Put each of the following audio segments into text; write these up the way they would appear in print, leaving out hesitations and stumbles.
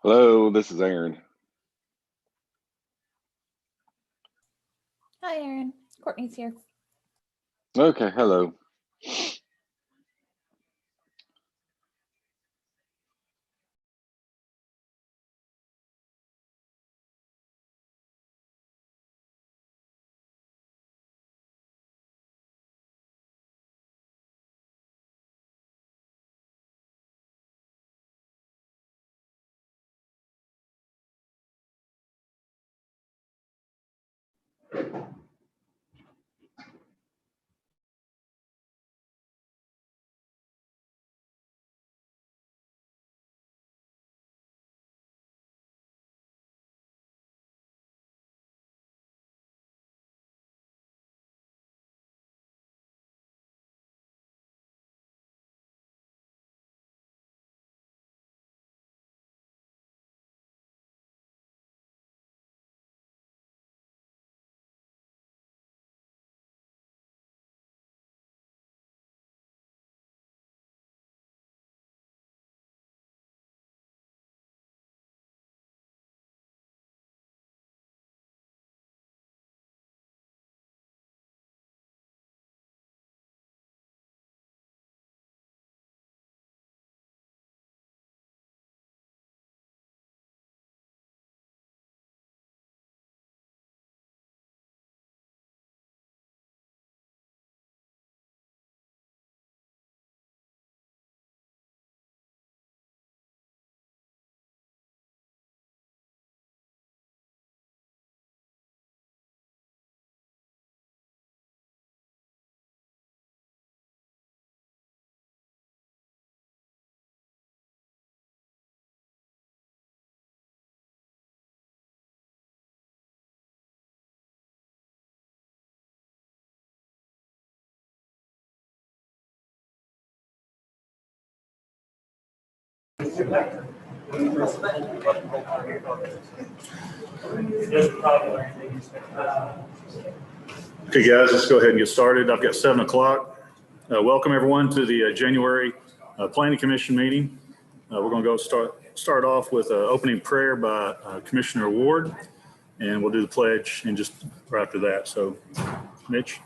Hello, this is Aaron. Hi, Aaron. Courtney's here. Okay, hello. Okay, guys, let's go ahead and get started. I've got 7 o'clock. Welcome everyone to the January Planning Commission meeting. We're going to go start off with an opening prayer by Commissioner Ward, and we'll do the pledge and just right after that. So, Mitch,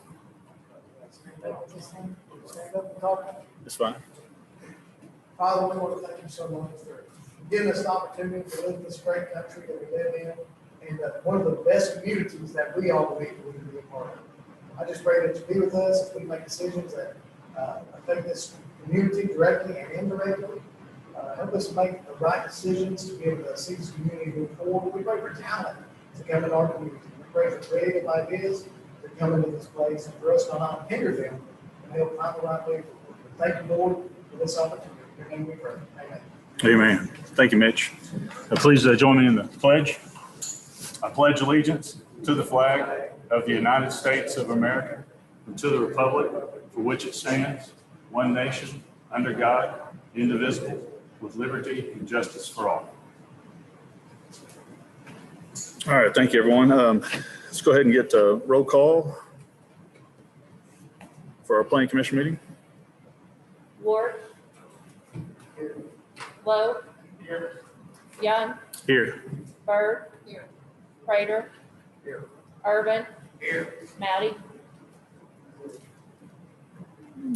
it's fine. Father, we want to thank you so much for giving us the opportunity to live in this great country that we live in, and one of the best communities that we all believe we can be a part of. I just pray that you be with us as we make decisions that affect this community directly and indirectly. Help us make the right decisions to be able to see this community move forward. We pray for talent to come in our community. We pray for creative ideas to come into this place and for us not to hinder them and help find the right way forward. Thank you, Lord, for this opportunity. In your name we pray. Amen. Amen. Thank you, Mitch. Please join me in the pledge. I pledge allegiance to the flag of the United States of America and to the republic for which it stands, one nation, under God, indivisible, with liberty and justice for all. All right, thank you, everyone. Let's go ahead and get a roll call for our Planning Commission meeting. Ward. Lowe. Here. Young. Here. Bird. Here. Prater. Here. Urban. Here. Matty.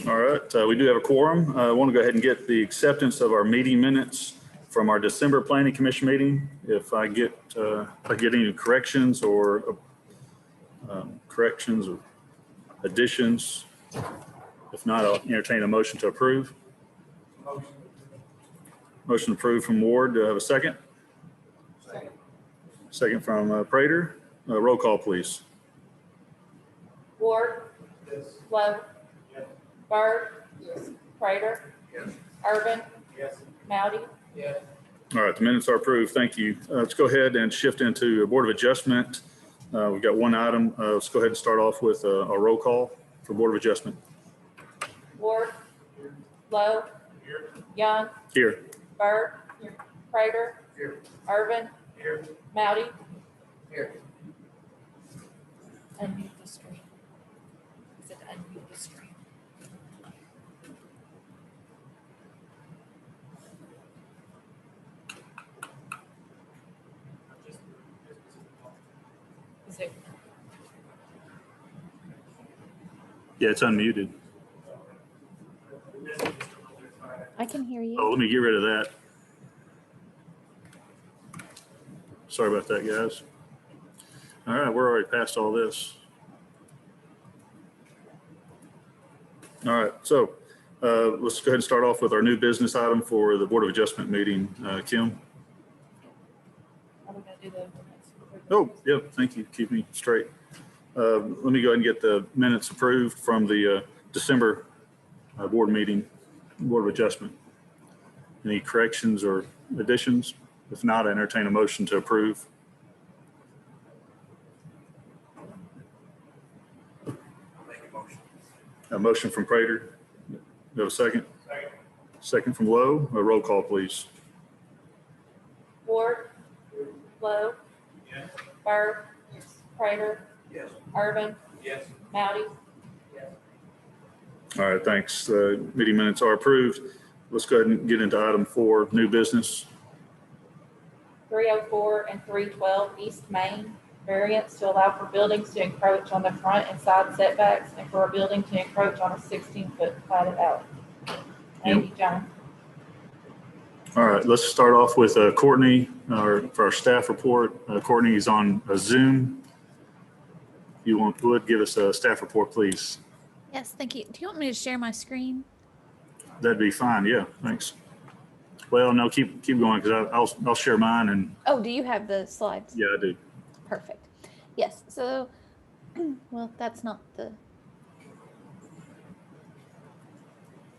All right, we do have a quorum. I want to go ahead and get the acceptance of our meeting minutes from our December Planning Commission meeting. If I get any corrections or additions, if not, I'll entertain a motion to approve. Motion approved from Ward. Do I have a second? Second from Prater. Roll call, please. Ward. Yes. Lowe. Yes. Bird. Yes. Prater. Yes. Urban. Yes. Matty. Yes. All right, the minutes are approved. Thank you. Let's go ahead and shift into a Board of Adjustment. We've got one item. Let's go ahead and start off with a roll call for Board of Adjustment. Ward. Lowe. Here. Young. Here. Bird. Here. Prater. Here. Urban. Here. Matty. Here. Unmute the screen. Is it unmute the screen? Yeah, it's unmuted. I can hear Oh, you. let me get rid of that. Sorry about that, guys. All right, we're already past all this. All right, so let's go ahead and start off with our new business item for the Board of Adjustment meeting. Kim? Are we gonna do the? Oh, yep, thank you. Keep me straight. Let me go ahead and get the minutes approved from the December board meeting, Board of Adjustment. Any corrections or additions? If not, I entertain a motion to approve. A motion from Prater. Do you have a second? Second from Lowe. A roll call, please. Ward. Lowe. Yes. Bird. Prater. Yes. Irvin. Yes. Mowdy. All right, thanks. Meeting minutes are approved. Let's go ahead and get into item 4, new business. 304 and 312 East Main, variance to allow for buildings to encroach on the front and side setbacks and for a building to encroach on a 16-foot platted alley. Thank you, John. All right, let's start off with Courtney for our staff report. Courtney is on a Zoom. You would give us a staff report, please? Yes, thank you. Do you want me to share my screen? That'd be fine. Yeah, thanks. Well, no, keep going because I'll share mine and Oh, do you have the slides? yeah, I do. Perfect. Yes, so, well, that's not the,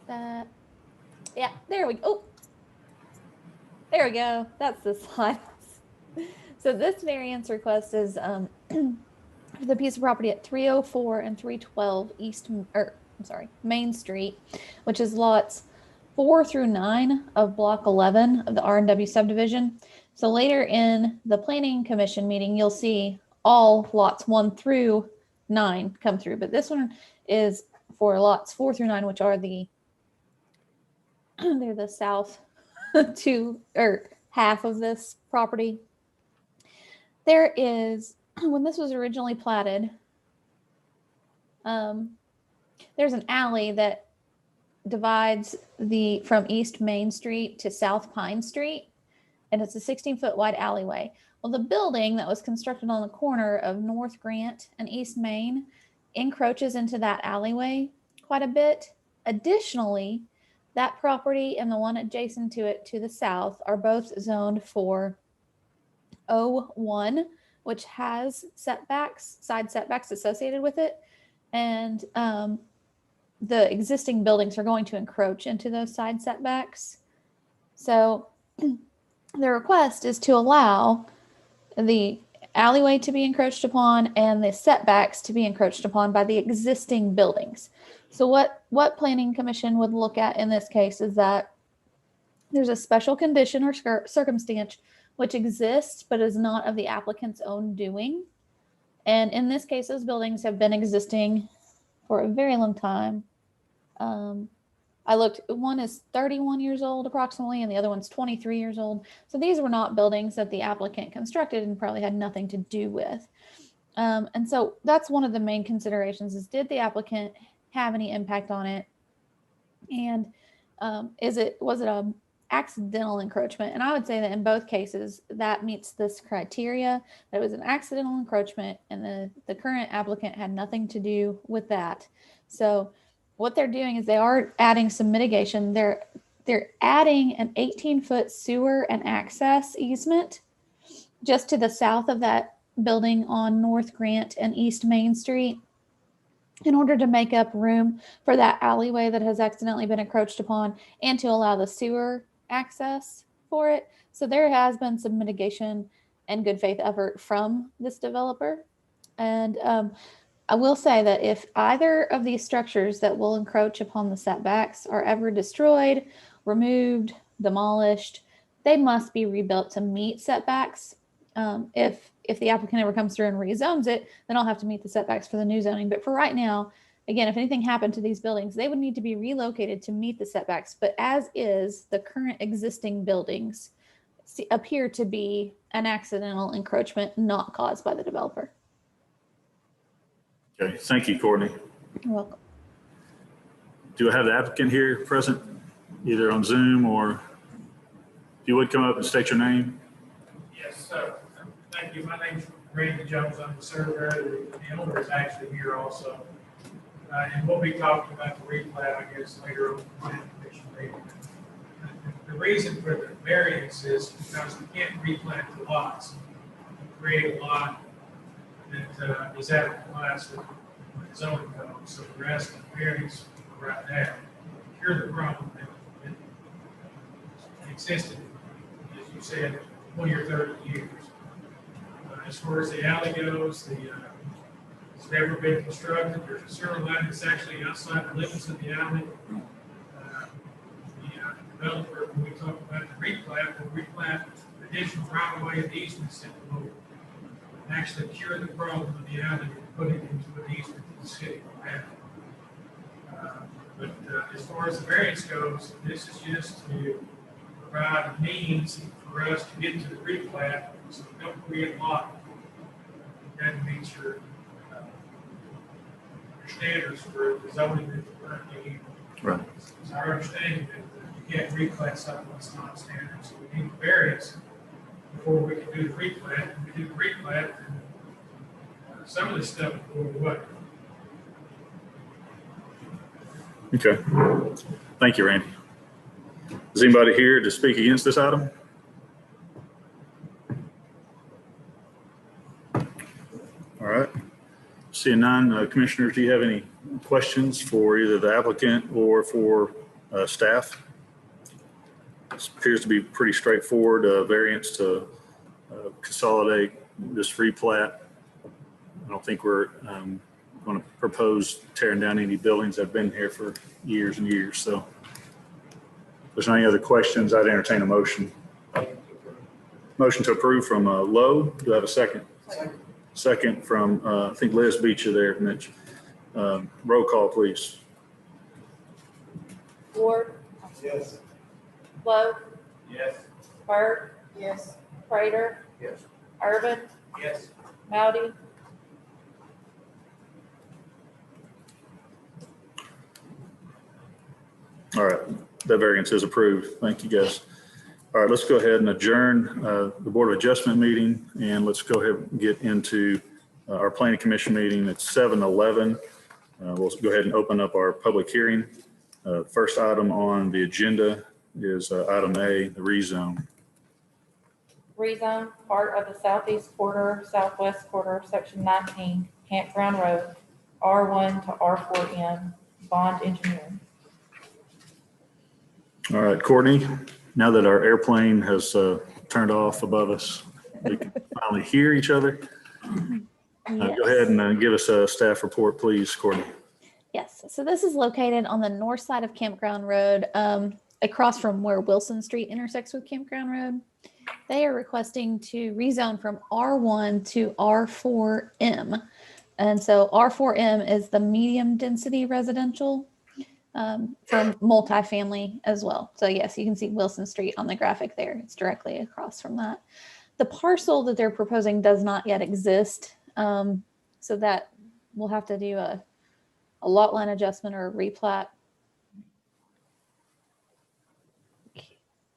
that, yeah, there we go. Oh, there we go. That's the slides. So this variance request is for the piece of property at 304 and 312 Main Street, which is lots 4 through 9 of block 11 of the R&W subdivision. So later in the planning commission meeting, you'll see all lots 1 through 9 come through, but this one is for lots 4 through 9, which are they're the south half of this property. There is, when this was originally platted, there's an alley that divides from East Main Street to South Pine Street, and it's a 16-foot wide alleyway. Well, the building that was constructed on the corner of North Grant and East Main encroaches into that alleyway quite a bit. Additionally, that property and the one adjacent to it to the south are both zoned for O1, which has setbacks, side setbacks associated with it. And the existing buildings are going to encroach into those side setbacks. So the request is to allow the alleyway to be encroached upon and the setbacks to be encroached upon by the existing buildings. So what Planning Commission would look at in this case is that there's a special condition or circumstance which exists but is not of the applicant's own doing. And in this case, those buildings have been existing for a very long time. I looked, one is 31 years old approximately, and the other one's 23 years old. So these were not buildings that the applicant constructed and probably had nothing to do with. And so that's one of the main considerations is, did the applicant have any impact on it? And was it a accidental encroachment? And I would say that in both cases, that meets this criteria, that it was an accidental encroachment and the current applicant had nothing to do with that. So what they're doing is they are adding some mitigation. They're adding an 18-foot sewer and access easement just to the south of that building on North Grant and East Main Street in order to make up room for that alleyway that has accidentally been encroached upon and to allow the sewer access for it. So there has been some mitigation and good faith effort from this developer. And I will say that if either of these structures that will encroach upon the setbacks are ever destroyed, removed, demolished, they must be rebuilt to meet setbacks. If the applicant ever comes through and rezones it, then I'll have to meet the setbacks for the new zoning. But for right now, again, if anything happened to these buildings, they would need to be relocated to meet the setbacks. But as is, the current existing buildings appear to be an accidental encroachment not caused by the developer. Okay, thank you, Courtney. You're welcome. Do I have the applicant here present, either on Zoom or if you would come up and state your name? Yes, thank you. My name's Randy Jones. I'm the surveyor. The owner is actually here also. And we'll be talking about the replat, I guess, later on in the planning commission meeting. The reason for the variance is because we can't replat the lots. We create a lot that is out of compliance with the zoning code. So we're asking variance right now. Cure the problem that existed, as you said, 20 or 30 years. As far as the alley goes, it's never been constructed. There's a sewer line that's actually outside the limits of the alley. The developer, when we talk about the replat, will replat additional right-of-way and easements that will actually cure the problem of the alley and put it into an easement to the city. But as far as the variance goes, this is just to provide a means for us to get to the replat, so we don't create a lot that meets your standards for the zoning that you're currently in. Right. It's our understanding that you can't replat something that's not standard, so we need the variance before we can do the replat. When we do the replat, then some of this stuff will go away. Okay. Thank you, Randy. Is anybody here to speak against this item? All right. Seeing none, commissioners, do you have any questions for either the applicant or for staff? This appears to be pretty straightforward variance to consolidate this replat. I don't think we're going to propose tearing down any buildings that have been here for years and years. So if there's any other questions, I'd entertain a motion. Motion to approve from Lowe. Do I have a second? Second from, I think Liz beat you there, Mitch. Roll call, please. Ward, Yes. Lowe, Yes. Burt. Yes. Prater, Yes. Urban, Yes. Mowdy. All right, that variance is approved. Thank you, guys. All right, let's go ahead and adjourn the Board of Adjustment meeting, and let's go ahead and get into our Planning Commission meeting. It's 7:11. We'll go ahead and open up our public hearing. First item on the agenda is item A, the rezone. Rezone part of the southeast quarter, southwest quarter, section 19, Campground Road, R1 to R4M, Bond Engineering. All right, Courtney, now that our airplane has turned off above us, we can finally hear each other. Go ahead and give us a staff report, please, Courtney. Yes, so this is located on the north side of Campground Road, across from where Wilson Street intersects with Campground Road. They are requesting to rezone from R1 to R4M. And so R4M is the medium density residential from multifamily as well. So yes, you can see Wilson Street on the graphic there. It's directly across from that. The parcel that they're proposing does not yet exist. So that we'll have to do a lot line adjustment or a replat.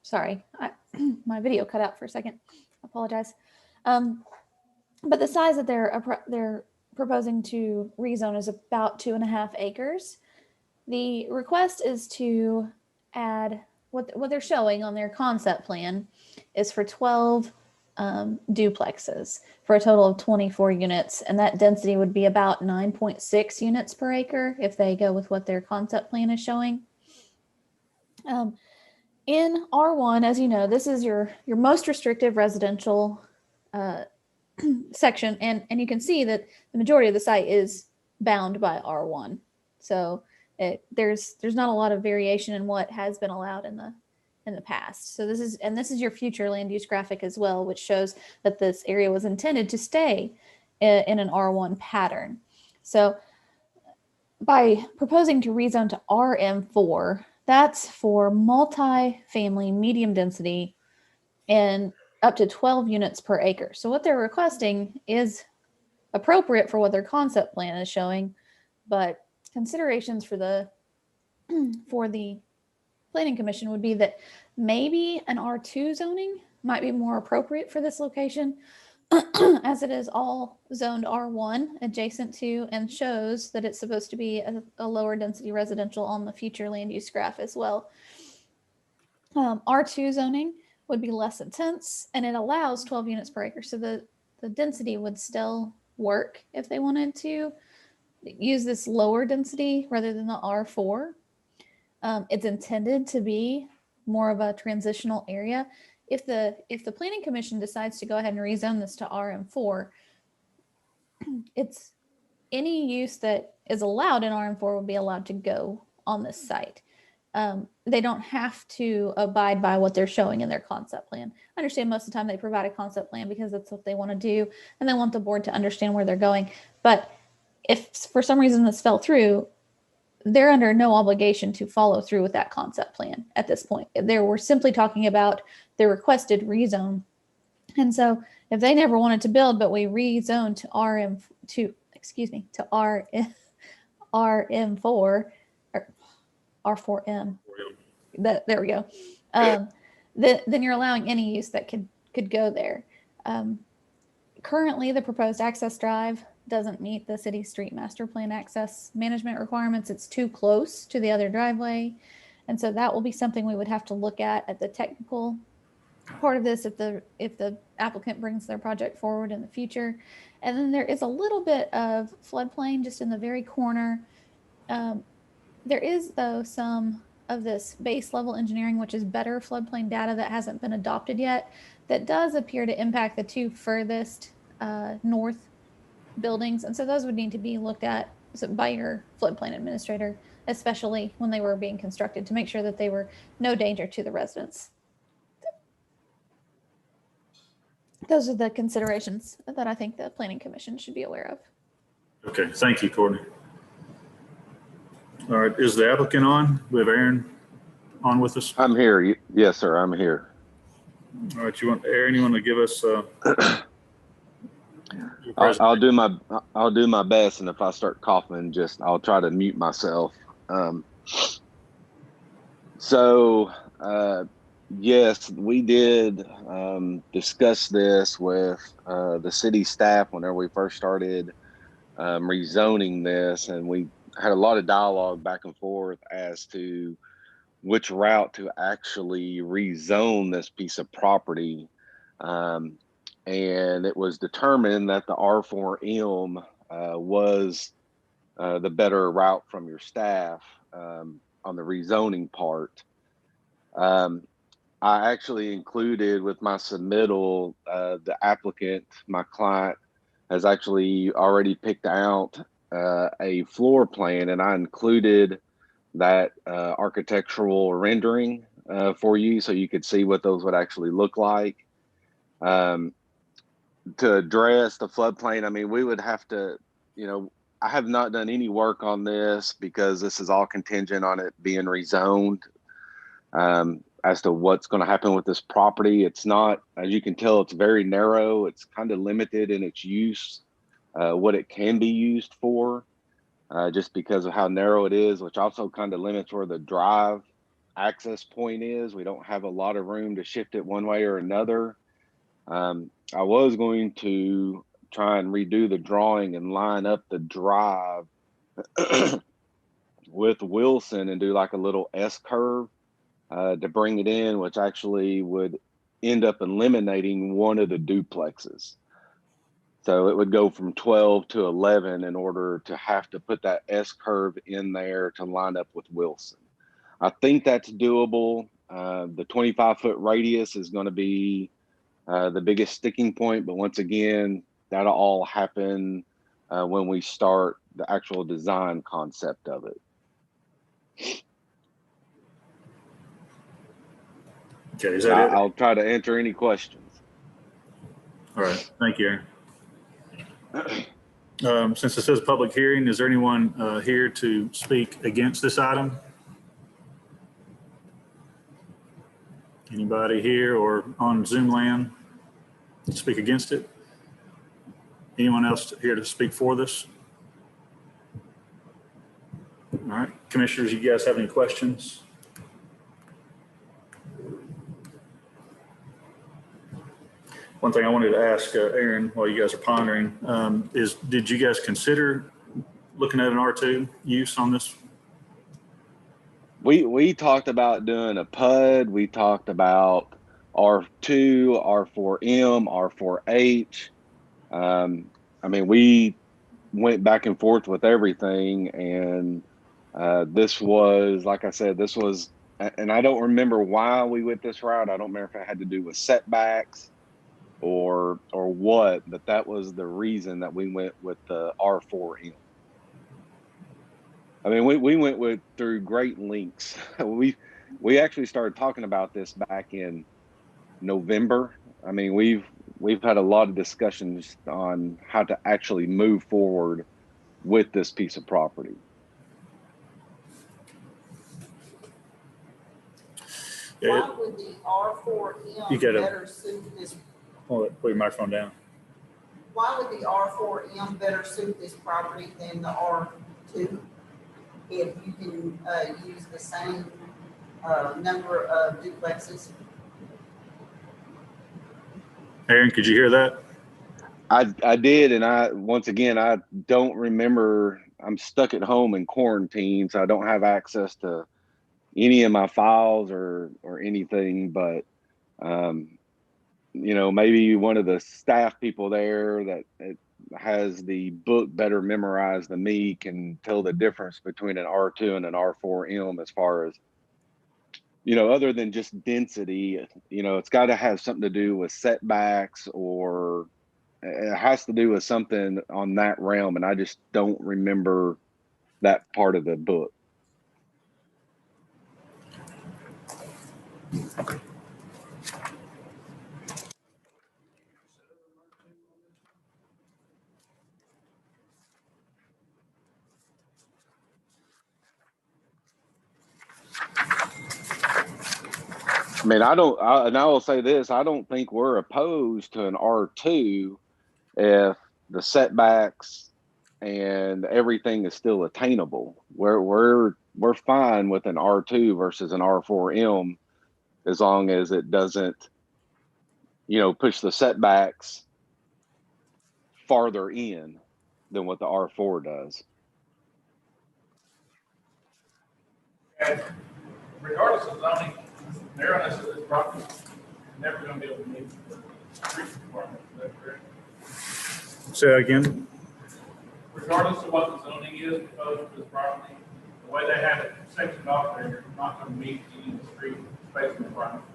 Sorry, my video cut out for a second. I apologize. But the size that they're proposing to rezone is about 2.5 acres. The request is to add what they're showing on their concept plan is for 12 duplexes for a total of 24 units. And that density would be about 9.6 units per acre if they go with what their concept plan is showing. In R1, as you know, this is your most restrictive residential section. And you can see that the majority of the site is bound by R1. So there's not a lot of variation in what has been allowed in the past. So this is your future land use graphic as well, which shows that this area was intended to stay in an R1 pattern. So by proposing to rezone to RM4, that's for multi-family medium density and up to 12 units per acre. So what they're requesting is appropriate for what their concept plan is showing, but considerations for the for the planning commission would be that maybe an R2 zoning might be more appropriate for this location as it is all zoned R1 adjacent to and shows that it's supposed to be a lower density residential on the future land use graph as well. R2 zoning would be less intense and it allows 12 units per acre. So the density would still work if they wanted to use this lower density rather than the R4. It's intended to be more of a transitional area. If the planning commission decides to go ahead and rezone this to RM4, it's any use that is allowed in RM4 will be allowed to go on this site. They don't have to abide by what they're showing in their concept plan. I understand most of the time they provide a concept plan because that's what they want to do and they want the board to understand where they're going. But if for some reason this fell through, they're under no obligation to follow through with that concept plan at this point. We're simply talking about the requested rezone. And so if they never wanted to build, but we rezoned to RM4 or R4M, there we go. Then you're allowing any use that could go there. Currently, the proposed access drive doesn't meet the city street master plan access management requirements. It's too close to the other driveway. And so that will be something we would have to look at the technical part of this if the applicant brings their project forward in the future. And then there is a little bit of floodplain just in the very corner. There is, though, some of this base level engineering, which is better floodplain data that hasn't been adopted yet, that does appear to impact the two furthest north buildings. And so those would need to be looked at by your floodplain administrator, especially when they were being constructed, to make sure that they were no danger to the residents. Those are the considerations that I think the planning commission should be aware of. Okay, thank you, Courtney. All right, is the applicant on? We have Aaron on with us. I'm here. Yes, sir. I'm here. All right, Aaron, you want to give us I'll do my best, and if I start coughing, I'll try to mute myself. Yes, we did discuss this with the city staff whenever we first started rezoning this, and we had a lot of dialogue back and forth as to which route to actually rezone this piece of property. And it was determined that the R4M was the better route from your staff on the rezoning part. I actually included with my submittal, the applicant, my client, has actually already picked out a floor plan, and I included that architectural rendering for you so you could see what those would actually look like. To address the floodplain, I mean, we would have to, I have not done any work on this because this is all contingent on it being rezoned as to what's going to happen with this property. It's not, as you can tell, it's very narrow. It's kind of limited in its use, what it can be used for, just because of how narrow it is, which also kind of limits where the drive access point is. We don't have a lot of room to shift it one way or another. I was going to try and redo the drawing and line up the drive with Wilson and do like a little S curve to bring it in, which actually would end up eliminating one of the duplexes. So it would go from 12 to 11 in order to have to put that S curve in there to line up with Wilson. I think that's doable. The 25-foot radius is going to be the biggest sticking point, but once again, that'll all happen when we start the actual design concept of it. Okay, is that it? I'll try to answer any questions. All right, thank you, Aaron. Since it says public hearing, is there anyone here to speak against this item? Anybody here or on Zoom land to speak against it? Anyone else here to speak for this? All right, Commissioners, you guys have any questions? One thing I wanted to ask Aaron while you guys are pondering is, did you guys consider looking at an R2 use on this? We talked about doing a PUD. We talked about R2, R4M, R4H. I mean, we went back and forth with everything, and this was, like I said, this was, and I don't remember why we went this route. I don't remember if it had to do with setbacks or what, but that was the reason that we went with the R4M. I mean, we went through great lengths. We actually started talking about this back in November. I mean, we've had a lot of discussions on how to actually move forward with this piece of property. Why would the R4M better suit this? Put your microphone down. Why would the R4M better suit this property than the R2? If you can use the same number of duplexes? Aaron, could you hear that? I did, and once again, I don't remember. I'm stuck at home in quarantine, so I don't have access to any of my files or anything. But you know, maybe one of the staff people there that has the book better memorized than me can tell the difference between an R2 and an R4M as far as, you know, other than just density. You know, it's got to have something to do with setbacks, or it has to do with something on that realm, and I just don't remember that part of the book. I mean, and I will say this, I don't think we're opposed to an R2 if the setbacks and everything is still attainable. We're fine with an R2 versus an R4M as long as it doesn't, you know, push the setbacks farther in than what the R4 does. And regardless of zoning, narrowness of this property, you're never going to be able to meet the street requirement. Is that correct? Say that again. Regardless of what the zoning is proposed for this property, the way they have it sectioned off there, you're not going to meet any of the street space requirements.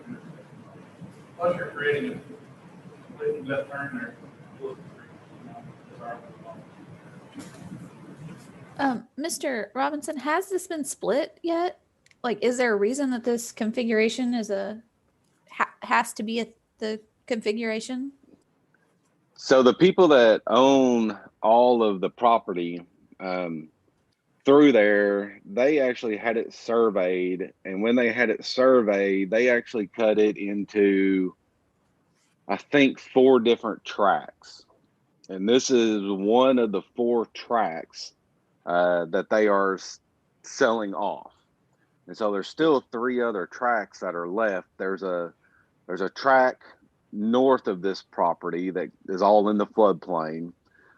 Plus, you're creating a completely left turn there. Mr. Robinson, has this been split yet? Like, is there a reason that this configuration is has to be the configuration? So the people that own all of the property through there, they actually had it surveyed, and when they had it surveyed, they actually cut it into, I think, 4 different tracks. And this is one of the 4 tracks that they are selling off. And so there's still 3 other tracks that are left. There's a track north of this property that is all in the floodplain.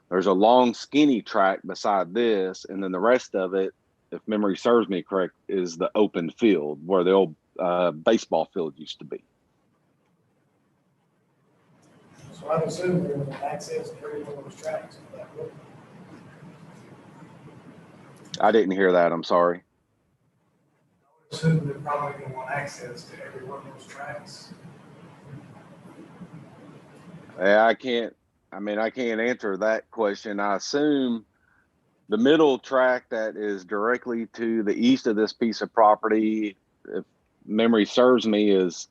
There's a long skinny track beside this, and then the rest of it, if memory serves me correct, is the open field where the old baseball field used to be. So I'm assuming they're going to access every one of those tracks. I didn't hear that. I'm sorry. I assume they're probably going to want access to every one of those tracks. Yeah, I can't answer that question. I assume the middle track that is directly to the east of this piece of property, if memory serves me, is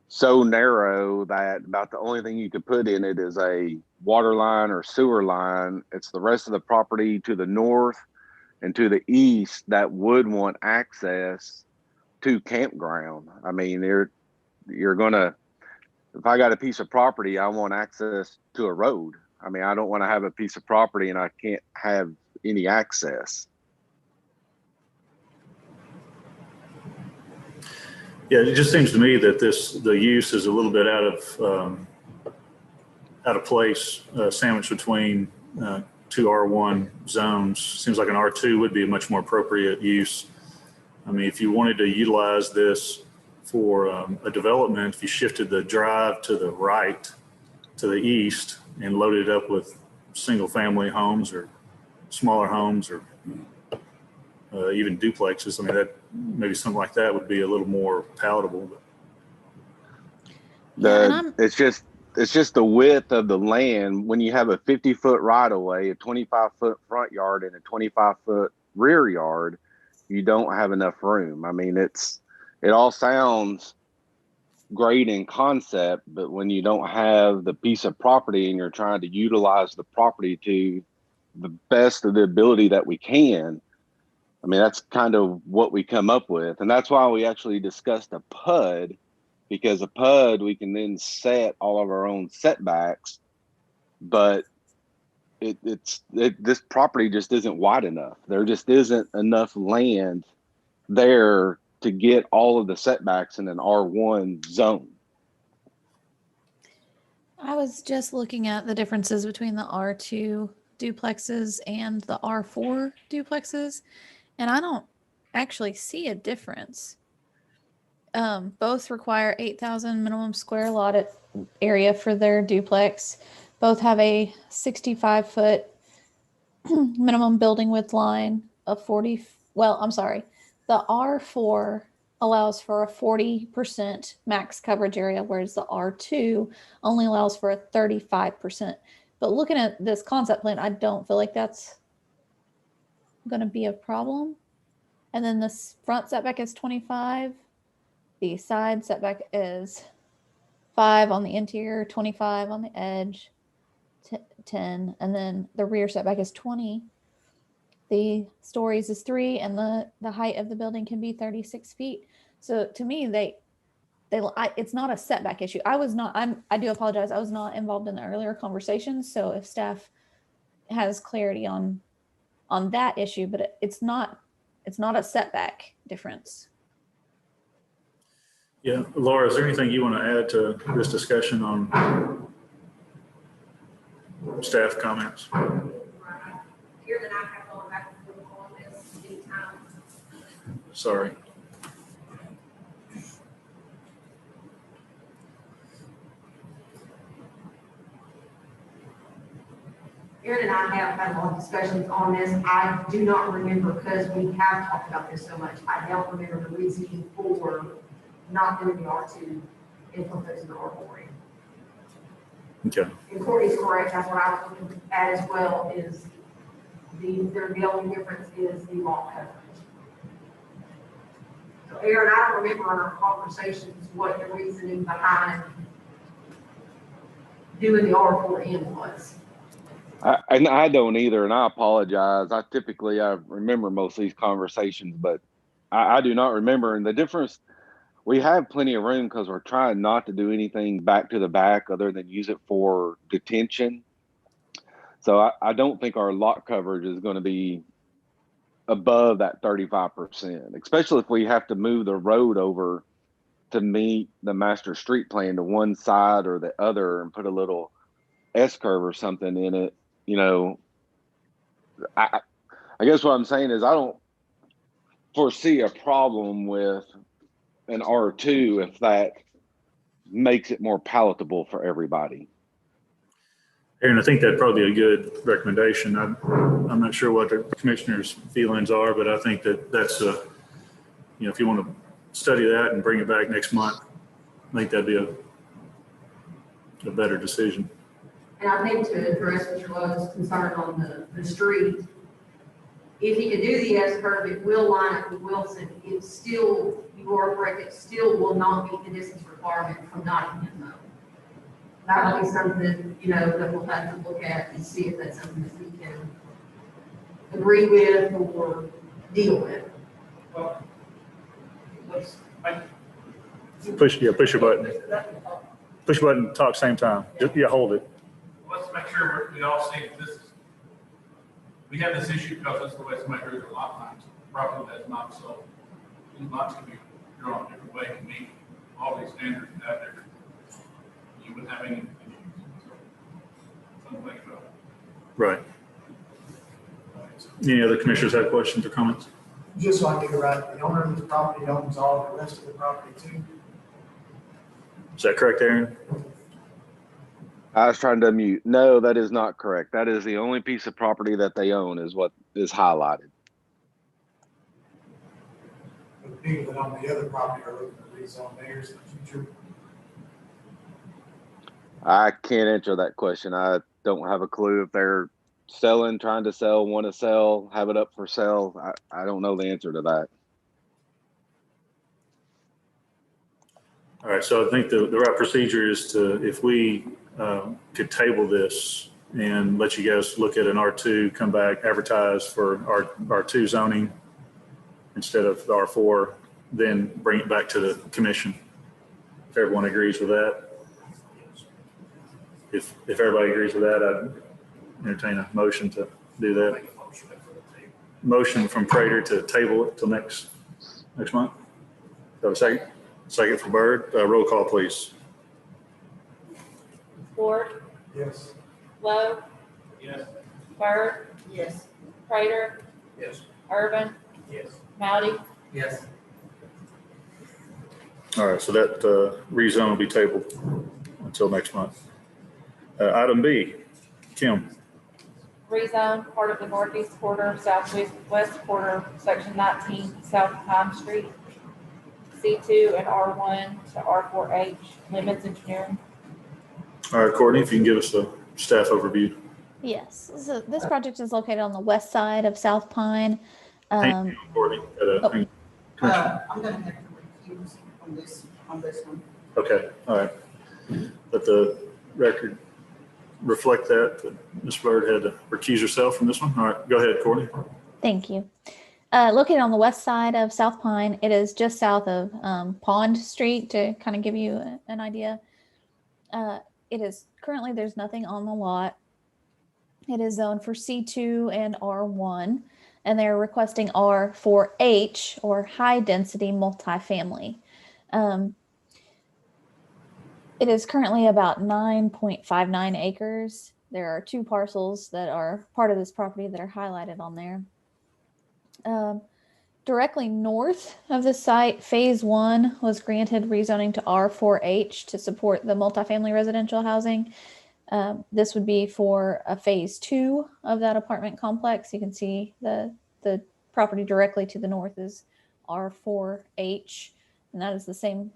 so narrow that about the only thing you could put in it is a water line or sewer line. It's the rest of the property to the north and to the east that would want access to campground. I mean, you're gonna, if I got a piece of property, I want access to a road. I mean, I don't want to have a piece of property and I can't have any access. Yeah, it just seems to me that the use is a little bit out of place, sandwiched between two R1 zones. Seems like an R2 would be a much more appropriate use. I mean, if you wanted to utilize this for a development, if you shifted the drive to the right, to the east, and loaded it up with single-family homes or smaller homes or even duplexes, I mean, that maybe something like that would be a little more palatable. It's just the width of the land. When you have a 50-foot right of way, a 25-foot front yard, and a 25-foot rear yard, you don't have enough room. I mean, it all sounds great in concept, but when you don't have the piece of property and you're trying to utilize the property to the best of the ability that we can, I mean, that's kind of what we come up with. And that's why we actually discussed a PUD, because a PUD, we can then set all of our own setbacks, but this property just isn't wide enough. There just isn't enough land there to get all of the setbacks in an R1 zone. I was just looking at the differences between the R2 duplexes and the R4 duplexes, and I don't actually see a difference. Both require 8,000 minimum square lot area for their duplex. Both have a 65-foot minimum building width line of 40. Well, I'm sorry. The R4 allows for a 40% max coverage area, whereas the R2 only allows for a 35%. But looking at this concept plan, I don't feel like that's going to be a problem. And then the front setback is 25. The side setback is 5 on the interior, 25 on the edge, 10. And then the rear setback is 20. The stories is 3, and the height of the building can be 36 feet. So to me, it's not a setback issue. I do apologize. I was not involved in the earlier conversations. So if staff has clarity on that issue, but it's not a setback difference. Yeah, Laura, is there anything you want to add to this discussion on staff comments? Here that I have gone back and forth on this many times. Sorry. Aaron and I have had a lot of discussions on this. I do not remember, because we have talked about this so much, I don't remember the reasoning for not doing the R2 and proposing the R4. Okay. And Courtney's correct, that's what I was looking at as well, is the only difference is the lot coverage. So Aaron, I don't remember in our conversations what the reasoning behind doing the R4M was. I don't either, and I apologize. I remember most of these conversations, but I do not remember. And the difference, we have plenty of room because we're trying not to do anything back to the back other than use it for detention. So I don't think our lot coverage is going to be above that 35%, especially if we have to move the road over to meet the master street plan to one side or the other and put a little S-curve or something in it. You know, I guess what I'm saying is I don't foresee a problem with an R2 if that makes it more palatable for everybody. Aaron, I think that'd probably be a good recommendation. I'm not sure what the commissioner's feelings are, but I think that's if you want to study that and bring it back next month, I think that'd be a better decision. And I think to address Mr. Lowe's concern on the street, if he could do the S-curve, it will line up with Wilson. It's still, you are correct, it still will not meet the distance requirement from Nottingham though. That will be something, that we'll have to look at and see if that's something that we can agree with or deal with. Well, let's make. Push your button. Push your button, talk same time. Yeah, hold it. Let's make sure we all see that we have this issue because that's the way somebody drew their lot lines. Property that's not sold. Lots can be you're on a different way to meet all these standards out there, you wouldn't have any issues. Something to think about. Right. Any other commissioners have questions or comments? Just so I get it right, the owner of this property owns all the rest of the property too? Is that correct, Aaron? I was trying to mute. No, that is not correct. That is the only piece of property that they own is what is highlighted. The people that own the other property are looking to rezone theirs in the future. I can't answer that question. I don't have a clue if they're selling, trying to sell, want to sell, have it up for sale. I don't know the answer to that. All right, so I think the right procedure is to, if we could table this and let you guys look at an R2, come back, advertise for R2 zoning instead of the R4, then bring it back to the commission. If everyone agrees with that. If everybody agrees with that, I'd entertain a motion to do that. Motion from Prater to table it till next month. Do I have a second? Second for Byrd. Roll call, please. Ford, Yes. Lowe, Yes. Byrd, Yes. Prater, Yes. Urban, Yes. Moudy, Yes. All right, so that rezone will be tabled until next month. Item B, Kim. rezone part of the northeast quarter, southwest west quarter, section 19, South Pine Street, C2 and R1 to R4H, limits engineering. All right, Courtney, if you can give us a staff overview. Yes, so this project is located on the west side of South Pine. Hang on, Courtney. Hang on. I'm gonna have to recuse on this one. Okay, all right. Let the record reflect that Ms. Byrd had to recuse herself from this one. All right, go ahead, Courtney. Thank you. Located on the west side of South Pine, it is just south of Pond Street to kind of give you an idea. It is currently, there's nothing on the lot. It is zoned for C2 and R1, and they're requesting R4H or high density multifamily. It is currently about 9.59 acres. There are 2 parcels that are part of this property that are highlighted on there. Directly north of the site, phase 1 was granted rezoning to R4H to support the multifamily residential housing. This would be for a phase 2 of that apartment complex. You can see the property directly to the north is R4H, and that is the same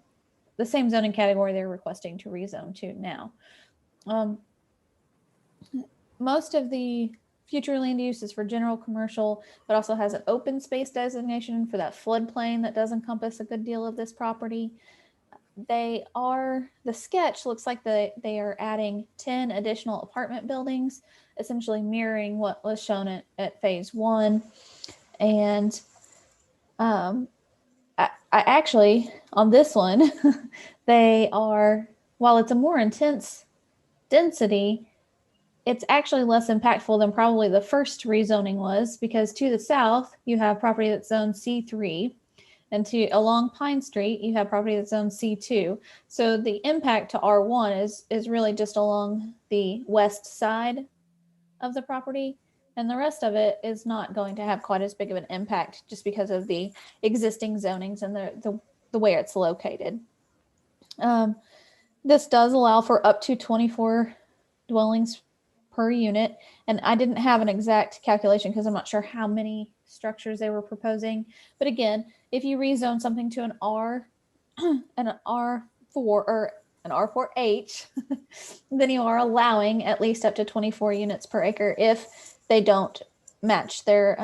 zoning category they're requesting to rezone to now. Most of the future land use is for general commercial, but also has an open space designation for that floodplain that does encompass a good deal of this property. The sketch looks like they are adding 10 additional apartment buildings, essentially mirroring what was shown at phase 1. And I actually, on this one, while it's a more intense density, it's actually less impactful than probably the first rezoning was, because to the south, you have property that's zoned C3, and along Pine Street, you have property that's zoned C2. So the impact to R1 is really just along the west side of the property, and the rest of it is not going to have quite as big of an impact just because of the existing zonings and the way it's located. This does allow for up to 24 dwellings per unit, and I didn't have an exact calculation because I'm not sure how many structures they were proposing. But again, if you rezone something to an R, an R4 or an R4H, then you are allowing at least up to 24 units per acre if they don't match their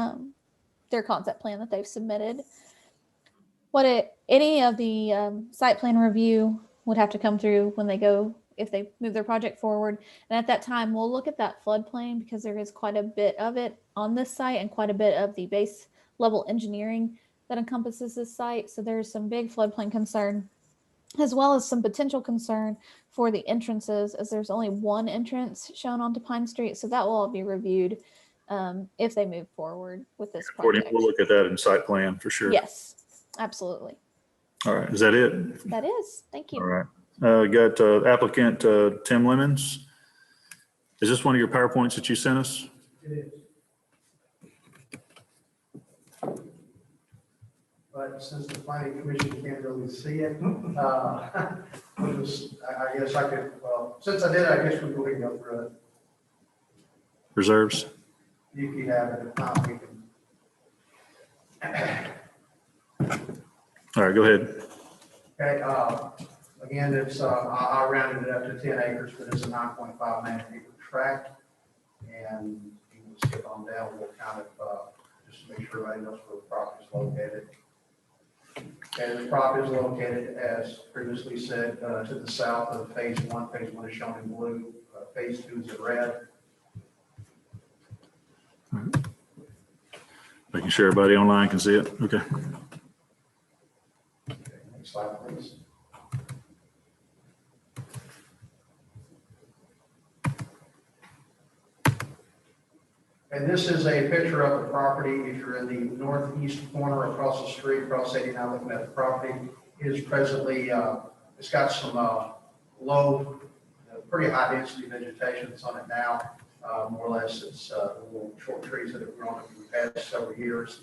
concept plan that they've submitted. Any of the site plan review would have to come through if they move their project forward. And at that time, we'll look at that floodplain because there is quite a bit of it on this site and quite a bit of the base level engineering that encompasses this site. So there's some big floodplain concern, as well as some potential concern for the entrances, as there's only one entrance shown onto Pine Street. So that will all be reviewed if they move forward with this project. We'll look at that in site plan for sure. Yes, absolutely. All right, is that it? That is, thank All you. right. Got applicant Tim Lemons. Is this one of your PowerPoints that you sent us? It is. But since the planning commission can't really see it, I guess I could, well, since I did, I guess we can go through it. Reserves? You can have it, if not, we can. All right, go ahead. Okay, again, it's, I rounded it up to 10 acres, but it's a 9.59 acre tract. And you can skip on down, we'll kind of, just make sure everybody knows where the property is located. Okay, the property is located, as previously said, to the south of phase one. Phase one is shown in blue, phase two is in red. Making sure everybody online can see it. Okay. Okay, next slide, please. And this is a picture of the property. If you're in the northeast corner across the street, across 89, looking at the property, it is presently, it's got some low, pretty high density vegetation that's on it now. More or less, it's little short trees that have grown over the past several years.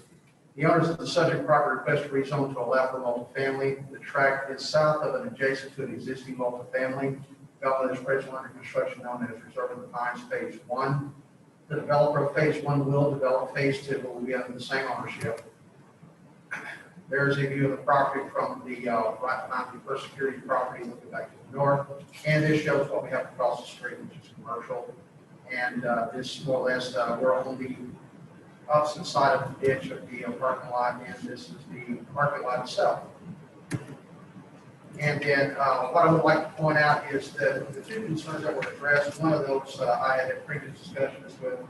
The owners of the subject property request to rezone to allow for multifamily. The tract is south of and adjacent to an existing multifamily. Development is presently under construction known as Reserve of the Pines Phase 1. The developer of phase one will develop phase two, but will be under the same ownership. There's a view of the property from the right behind the first security property, looking back to the north. And this shows what we have across the street, which is commercial. And this more or less, we're on the opposite side of the ditch of the parking lot, and this is the parking lot itself. And then what I would like to point out is that the two concerns that were addressed, one of those I had a previous discussions with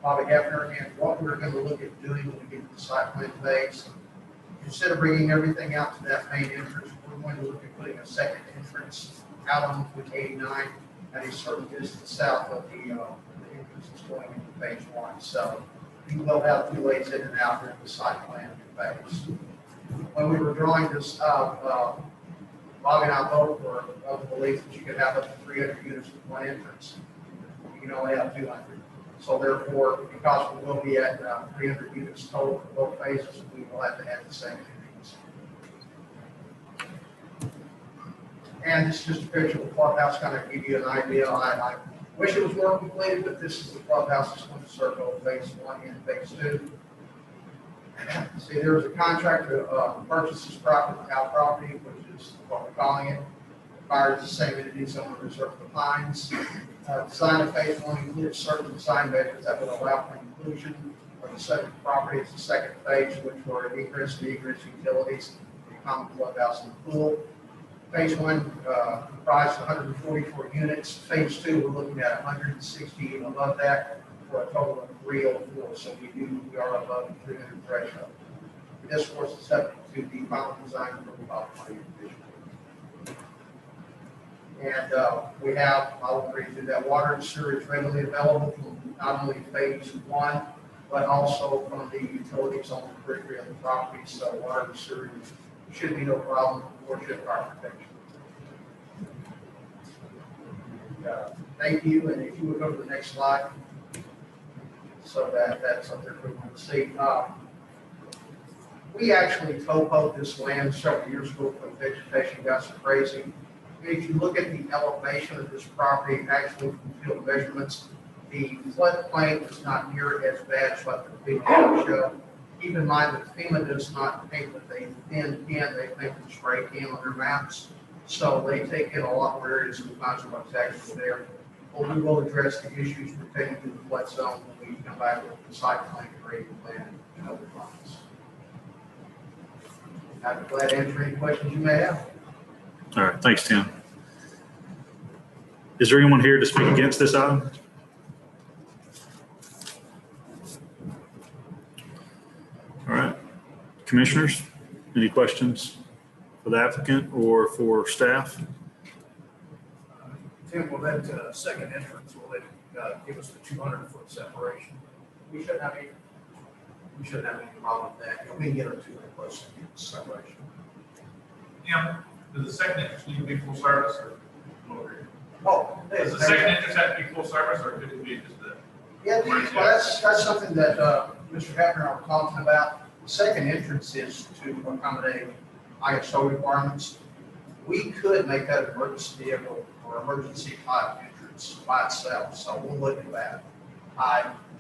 Bobby Hefner, and what we're going to look at doing when we get to the site plan phase. Instead of bringing everything out to that main entrance, we're going to look at putting a second entrance out on 89 at a certain distance south of the entrance that's going into phase one. So you will have two ways in and out during the site plan phase. When we were drawing this out, Bob and I both were of the belief that you could have up to 300 units with one entrance. You can only have 200. So therefore, because we will be at 300 units total for both phases, we will have to have the same entrance. And this is just a picture of the clubhouse, kind of give you an idea. I wish it was more completed, but this is the clubhouse that's going to serve both phase one and phase two. See, there was a contract to purchase this property, our property, which is what we're calling it. Fire is the same entity, someone reserved the Pines. Design of phase one includes certain design measures that would allow for inclusion of the subject property as the second phase, which were egress and egress utilities, the common clubhouse and the pool. Phase one comprised 144 units. Phase two, we're looking at 160 above that, for a total of 304. So we are above the 300 threshold. This course is subject to the final design approval by the planning division. And we have, I'll agree to that, water and sewer is readily available from not only phase one, but also from the utilities on the periphery of the property. So water and sewer should be no problem for ship fire protection. Thank you. And if you would go to the next slide. So that's something we want to see. We actually topoed this land several years ago when vegetation got so crazy. If you look at the elevation of this property, actually from field measurements, the floodplain is not near as bad as what the big map show. Keep in mind that FEMA does not paint with a thin can, they paint with spray can on their maps. So they take in a lot more areas sometimes than what's actually there. But we will address the issues pertaining to the flood zone when we come back with the site plan, grading plan, and other plans. I'd be glad to answer any questions you may have. All right, thanks, Tim. Is there anyone here to speak against this item? All right, commissioners, any questions for the applicant or for staff? Tim, will that second entrance, will it give us the 200-foot separation? We shouldn't have any problem with that. We can get a 200 plus separation. Does the second entrance need to be full service or? Oh, Does the second entrance have to be full service or could it be just the? yeah, well, that's something that, Mr. Hefner and I were talking about. The second entrance is to accommodate ISO requirements. We could make that an emergency vehicle or emergency type entrance by itself, so we'll look at that.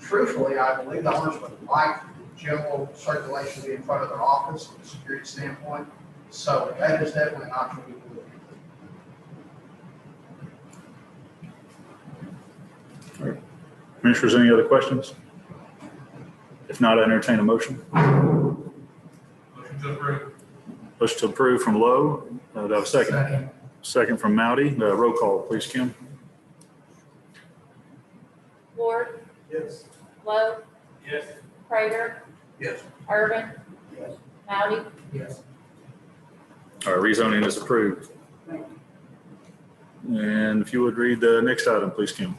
Truthfully, I believe the owners would like general circulation to be in front of their office from a security standpoint, so that is definitely an option we will look into. Commissioners, any other questions? If not, I entertain a motion. Motion to approve. Motion to approve from Lowe. Do I have a second? Second from Mowdy. Roll call, please, Kim. Ward, Yes. Lowe, Yes. Prater, Yes. Irvin, Yes. Mounty, Yes. All right, rezoning is approved. And if you would read the next item, please, Kim.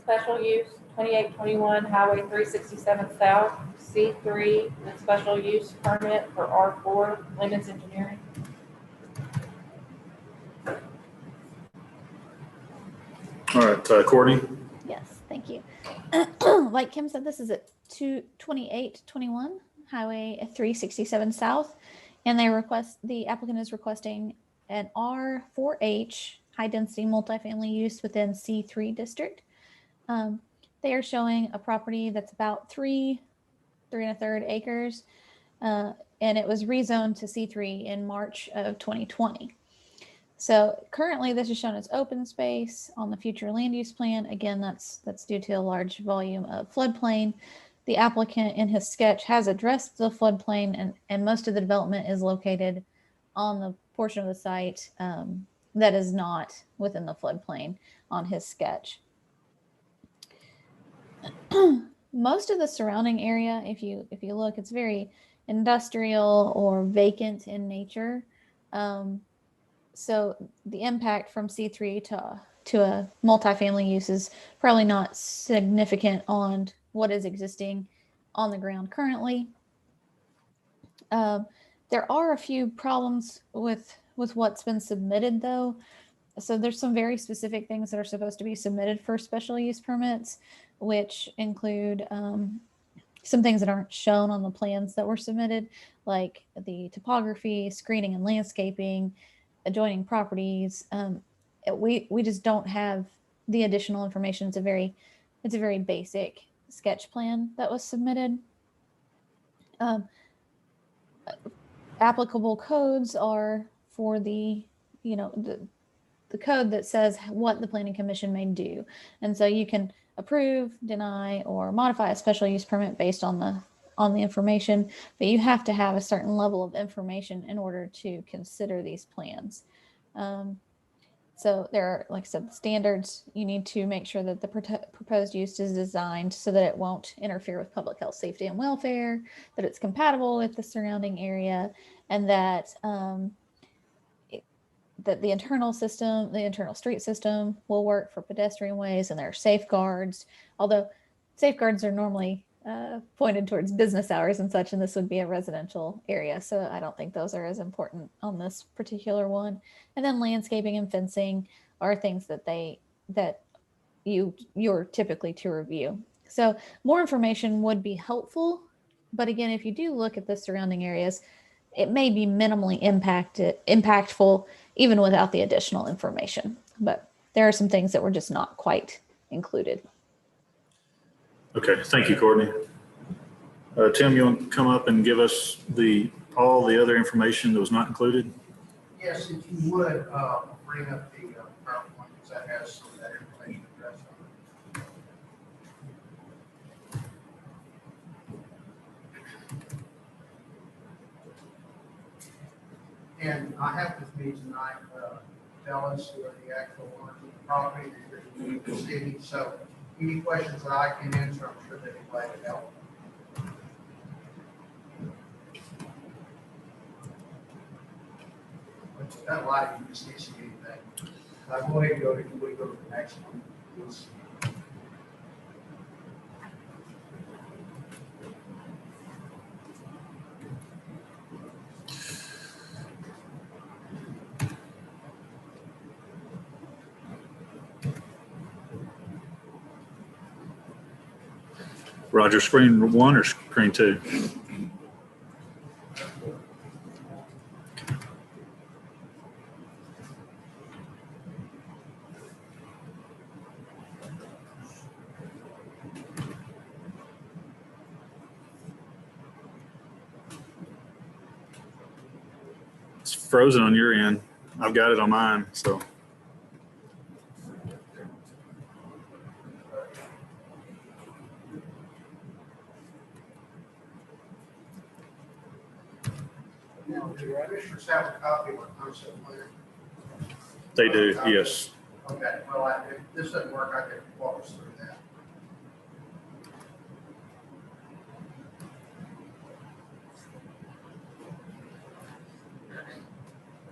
special use, 2821 Highway 367 South, C3, with special use permit for R4, Lemons Engineering. All right, Courtney. Yes, thank you. Like Kim said, this is at 2821 Highway 367 South, and the applicant is requesting an R4H high density multifamily use within C3 district. They are showing a property that's about 3.3 acres, and it was rezoned to C3 in March of 2020. So currently this is shown as open space on the future land use plan. Again, that's due to a large volume of floodplain. The applicant in his sketch has addressed the floodplain, and most of the development is located on the portion of the site that is not within the floodplain on his sketch. Most of the surrounding area, if you look, it's very industrial or vacant in nature. So the impact from C3 to a multifamily use is probably not significant on what is existing on the ground currently. There are a few problems with what's been submitted, though. So there's some very specific things that are supposed to be submitted for special use permits, which include some things that aren't shown on the plans that were submitted, like the topography, screening and landscaping, adjoining properties. We just don't have the additional information. It's a very basic sketch plan that was submitted. Applicable codes are for the code that says what the planning commission may do. And so you can approve, deny, or modify a special use permit based on the information, but you have to have a certain level of information in order to consider these plans. So there are, like I said, standards. You need to make sure that the proposed use is designed so that it won't interfere with public health, safety, and welfare, that it's compatible with the surrounding area, and that that the internal street system will work for pedestrian ways, and there are safeguards, although safeguards are normally pointed towards business hours and such, and this would be a residential area, so I don't think those are as important on this particular one. And then landscaping and fencing are things that you're typically to review. So more information would be helpful, but again, if you do look at the surrounding areas, it may be minimally impactful even without the additional information. But there are some things that were just not quite included. Okay, thank you, Courtney. Tim, you want to come up and give us all the other information that was not included? Yes, if you would, bring up the PowerPoint, because that has some of that information addressed on it. And I have with me tonight, Dallas, who are the actual owners of the property, in the city. So any questions that I can answer, I'm sure they'd be glad to help. That light, you just can't see anything. Go ahead and go to the next one, please. Roger, screen 1 or screen 2? It's frozen on your end. I've got it on mine, so. Now, do the commissioners have a copy of our concept plan? They do, yes. Okay, well, if this doesn't work, I can walk us through that.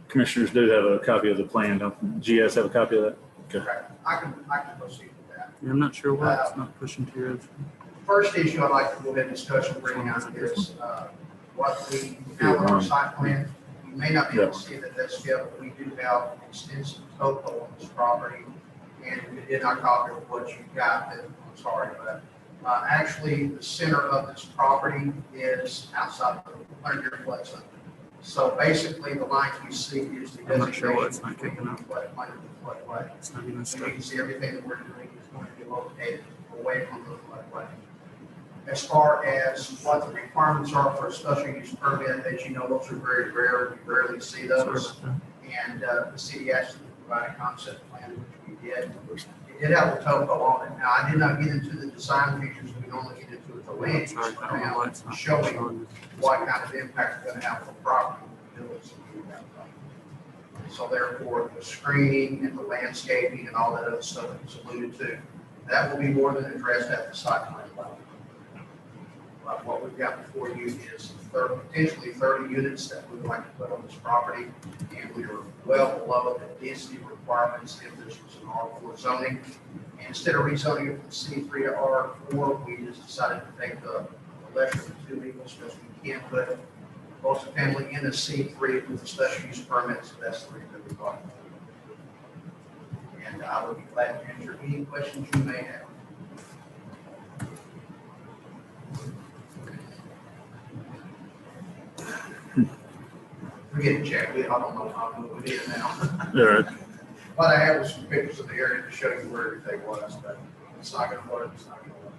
Commissioners do have a copy of the plan, don't GS have a copy of that? Okay. Okay, I can proceed with that. I'm not sure why it's not pushing to your. First issue I'd like to go ahead and discuss and bring out is, what we have on our site plan. You may not be able to see it at this scale, but we do have extensive topo on this property. And if you did not copy of what you got, then I'm sorry, but, actually, the center of this property is outside the 100-year flood zone. So basically, the line you see is the I'm not sure why it's designation not between kicking up. the floodplain and the floodway. It's not even And you stuck. can see everything that we're doing is going to be located away from the floodway. As far as what the requirements are for a special use permit, as you know, those are very rare, we rarely see Sorry those. about And the city asked us to provide a concept plan, which we did. It did have a topo on it. Now, I did not get into the design features, we normally get into it, the land use Sorry, I don't know why it's plan, not showing showing. what kind of impact it's gonna have on property. So therefore, the screening and the landscaping and all that other stuff that was alluded to, that will be more than addressed at the site plan level. But what we've got before you is potentially 30 units that we would like to put on this property, and we are well below the density requirements if this was an R4 zoning. And instead of rezoning it from C3 to R4, we just decided to take the lesser of the two evils, because we can't put multifamily in a C3 with a special use permit, so that's the reason we bought it. And I would be glad to answer any questions you may have. Forget it, Jack, I don't know how to move it in now. All right. What I had was some pictures of the area to show you where everything was, but it's not gonna work, it's not gonna work.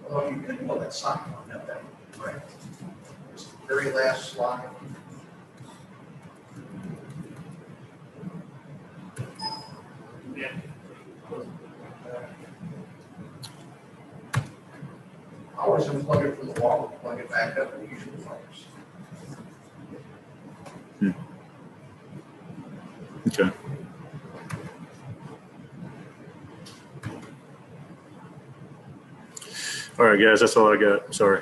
Although you could pull that sign on that, that would be great. It's the very last slide. Yeah. I always unplug it from the wall and plug it back up and usually works. Okay. All right, guys, that's all I got. Sorry.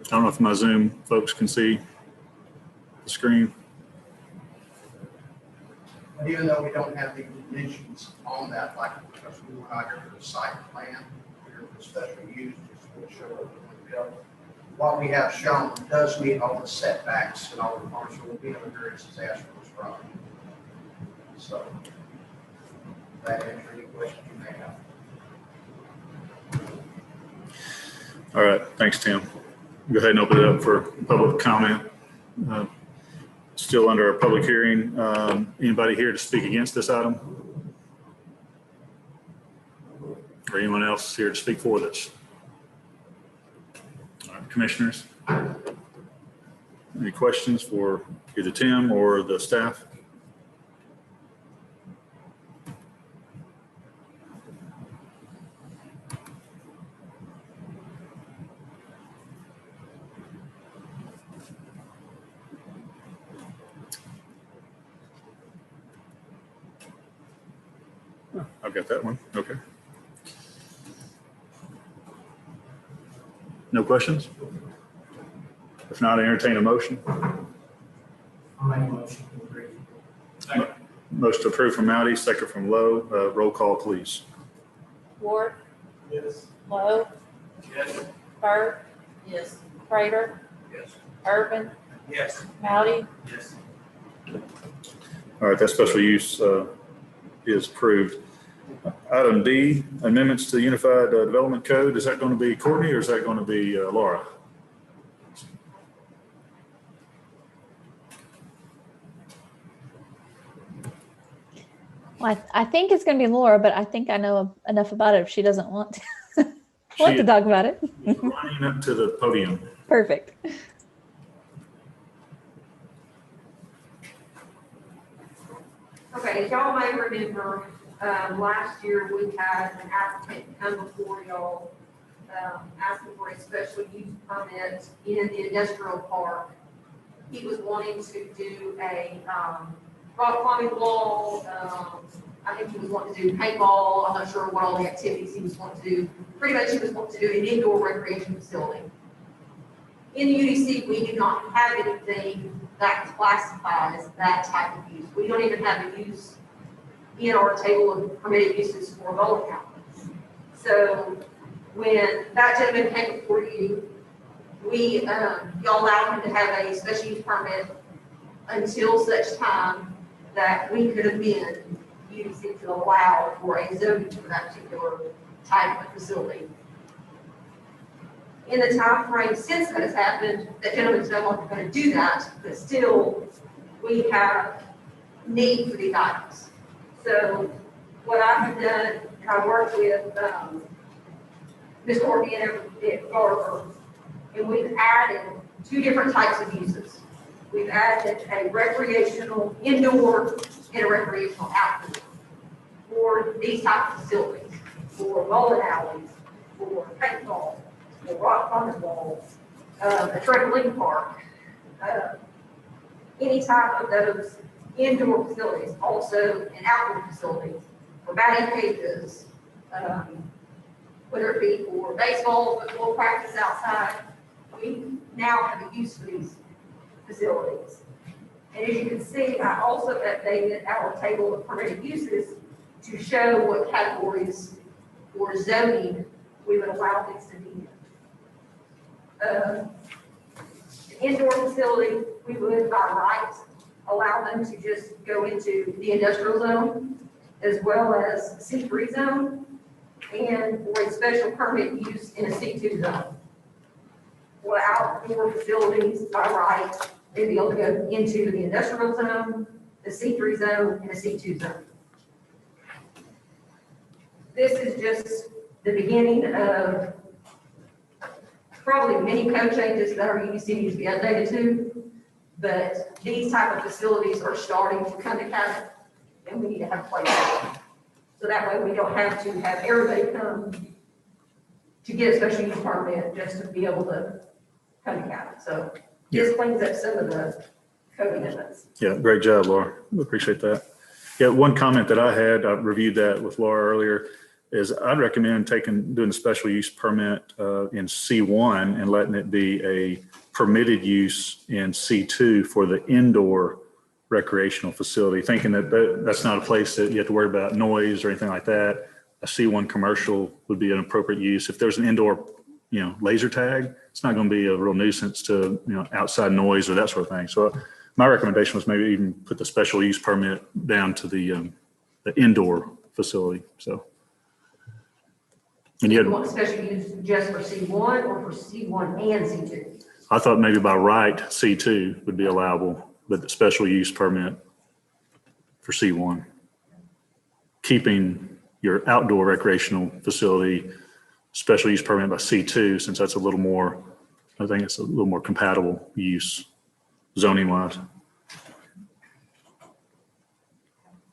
I don't know if my Zoom folks can see the screen. But even though we don't have the dimensions on that, like, because we went out here for the site plan, here for special use, just to show what we're going to build. What we have shown does meet all the setbacks and all the requirements will be under various disasters from. So, that answers any questions you may have. All right, thanks, Tim. Go ahead and open it up for public comment. Still under a public hearing. Anybody here to speak against this item? Or anyone else here to speak for this? All right, commissioners, any questions for either Tim or the staff? I've got that one. Okay. No questions? If not, I entertain a motion. I'll make a motion to agree. Motion to approve from Mouty, second from Lowe. Roll call, please. Ward, Yes. Lowe, Yes. Bird, Yes. Prater, Yes. Urban, Yes. Mouty, Yes. All right, that special use is approved. Item D, amendments to the Unified Development Code. Is that going to be Courtney or is that going to be Laura? Well, I think it's going to be Laura, but I think I know enough about it if she doesn't want to, want to talk about it. Running up to the podium. Perfect. Okay, as y'all may remember, last year we had an applicant come before y'all, asking for a special use permit in the industrial park. He was wanting to do a, rock climbing wall, I think he was wanting to do paintball, I'm not sure what all the activities he was wanting to do. Pretty much he was wanting to do an indoor recreation facility. In the UDC, we do not have anything that classifies that type of use. We don't even have a use in our table of permitted uses for bowling alley. So when that gentleman came before you, we, y'all allowed him to have a special use permit until such time that we could amend UDC to allow for a zoning for that particular type of facility. In the time frame since that has happened, that gentleman's no longer going to do that, but still we have need for these items. So what I have done, and I worked with Ms. Courtney and Garber, and we've added 2 different types of uses. We've added a recreational indoor and a recreational outdoor for these types of facilities, for bowling alleys, for paintball, for rock climbing walls, a trampoline park, any type of those indoor facilities, also an outdoor facilities for batting cages, whether it be for baseball, football practice outside. We now have a use for these facilities. And as you can see, I also updated our table of permitted uses to show what categories for zoning we would allow these to be in. The indoor facility, we would by right allow them to just go into the industrial zone as well as C3 zone and for a special permit use in a C2 zone. For outdoor facilities by right, they'd be able to go into the industrial zone, the C3 zone, and the C2 zone. This is just the beginning of probably many code changes that our UDC needs to be updated to, but these type of facilities are starting to come to Cabot, and we need to have a place for them. So that way we don't have to have everybody come to get a special use permit just to be able to come to Cabot. So this cleans up some of the code amendments. Yeah, great job, Laura. We appreciate that. Yeah, one comment that I had, I reviewed that with Laura earlier, is I'd recommend doing a special use permit in C1 and letting it be a permitted use in C2 for the indoor recreational facility, thinking that that's not a place that you have to worry about noise or anything like that. A C1 commercial would be an appropriate use. If there's an indoor, laser tag, it's not going to be a real nuisance to, outside noise or that sort of thing. So my recommendation was maybe even put the special use permit down to the indoor facility. So. And You want special use just for C1 or for C1 and C2? I thought maybe by right, C2 would be allowable, but the special use permit for C1. Keeping your outdoor recreational facility special use permit by C2, since that's a little more, I think it's a little more compatible use zoning wise.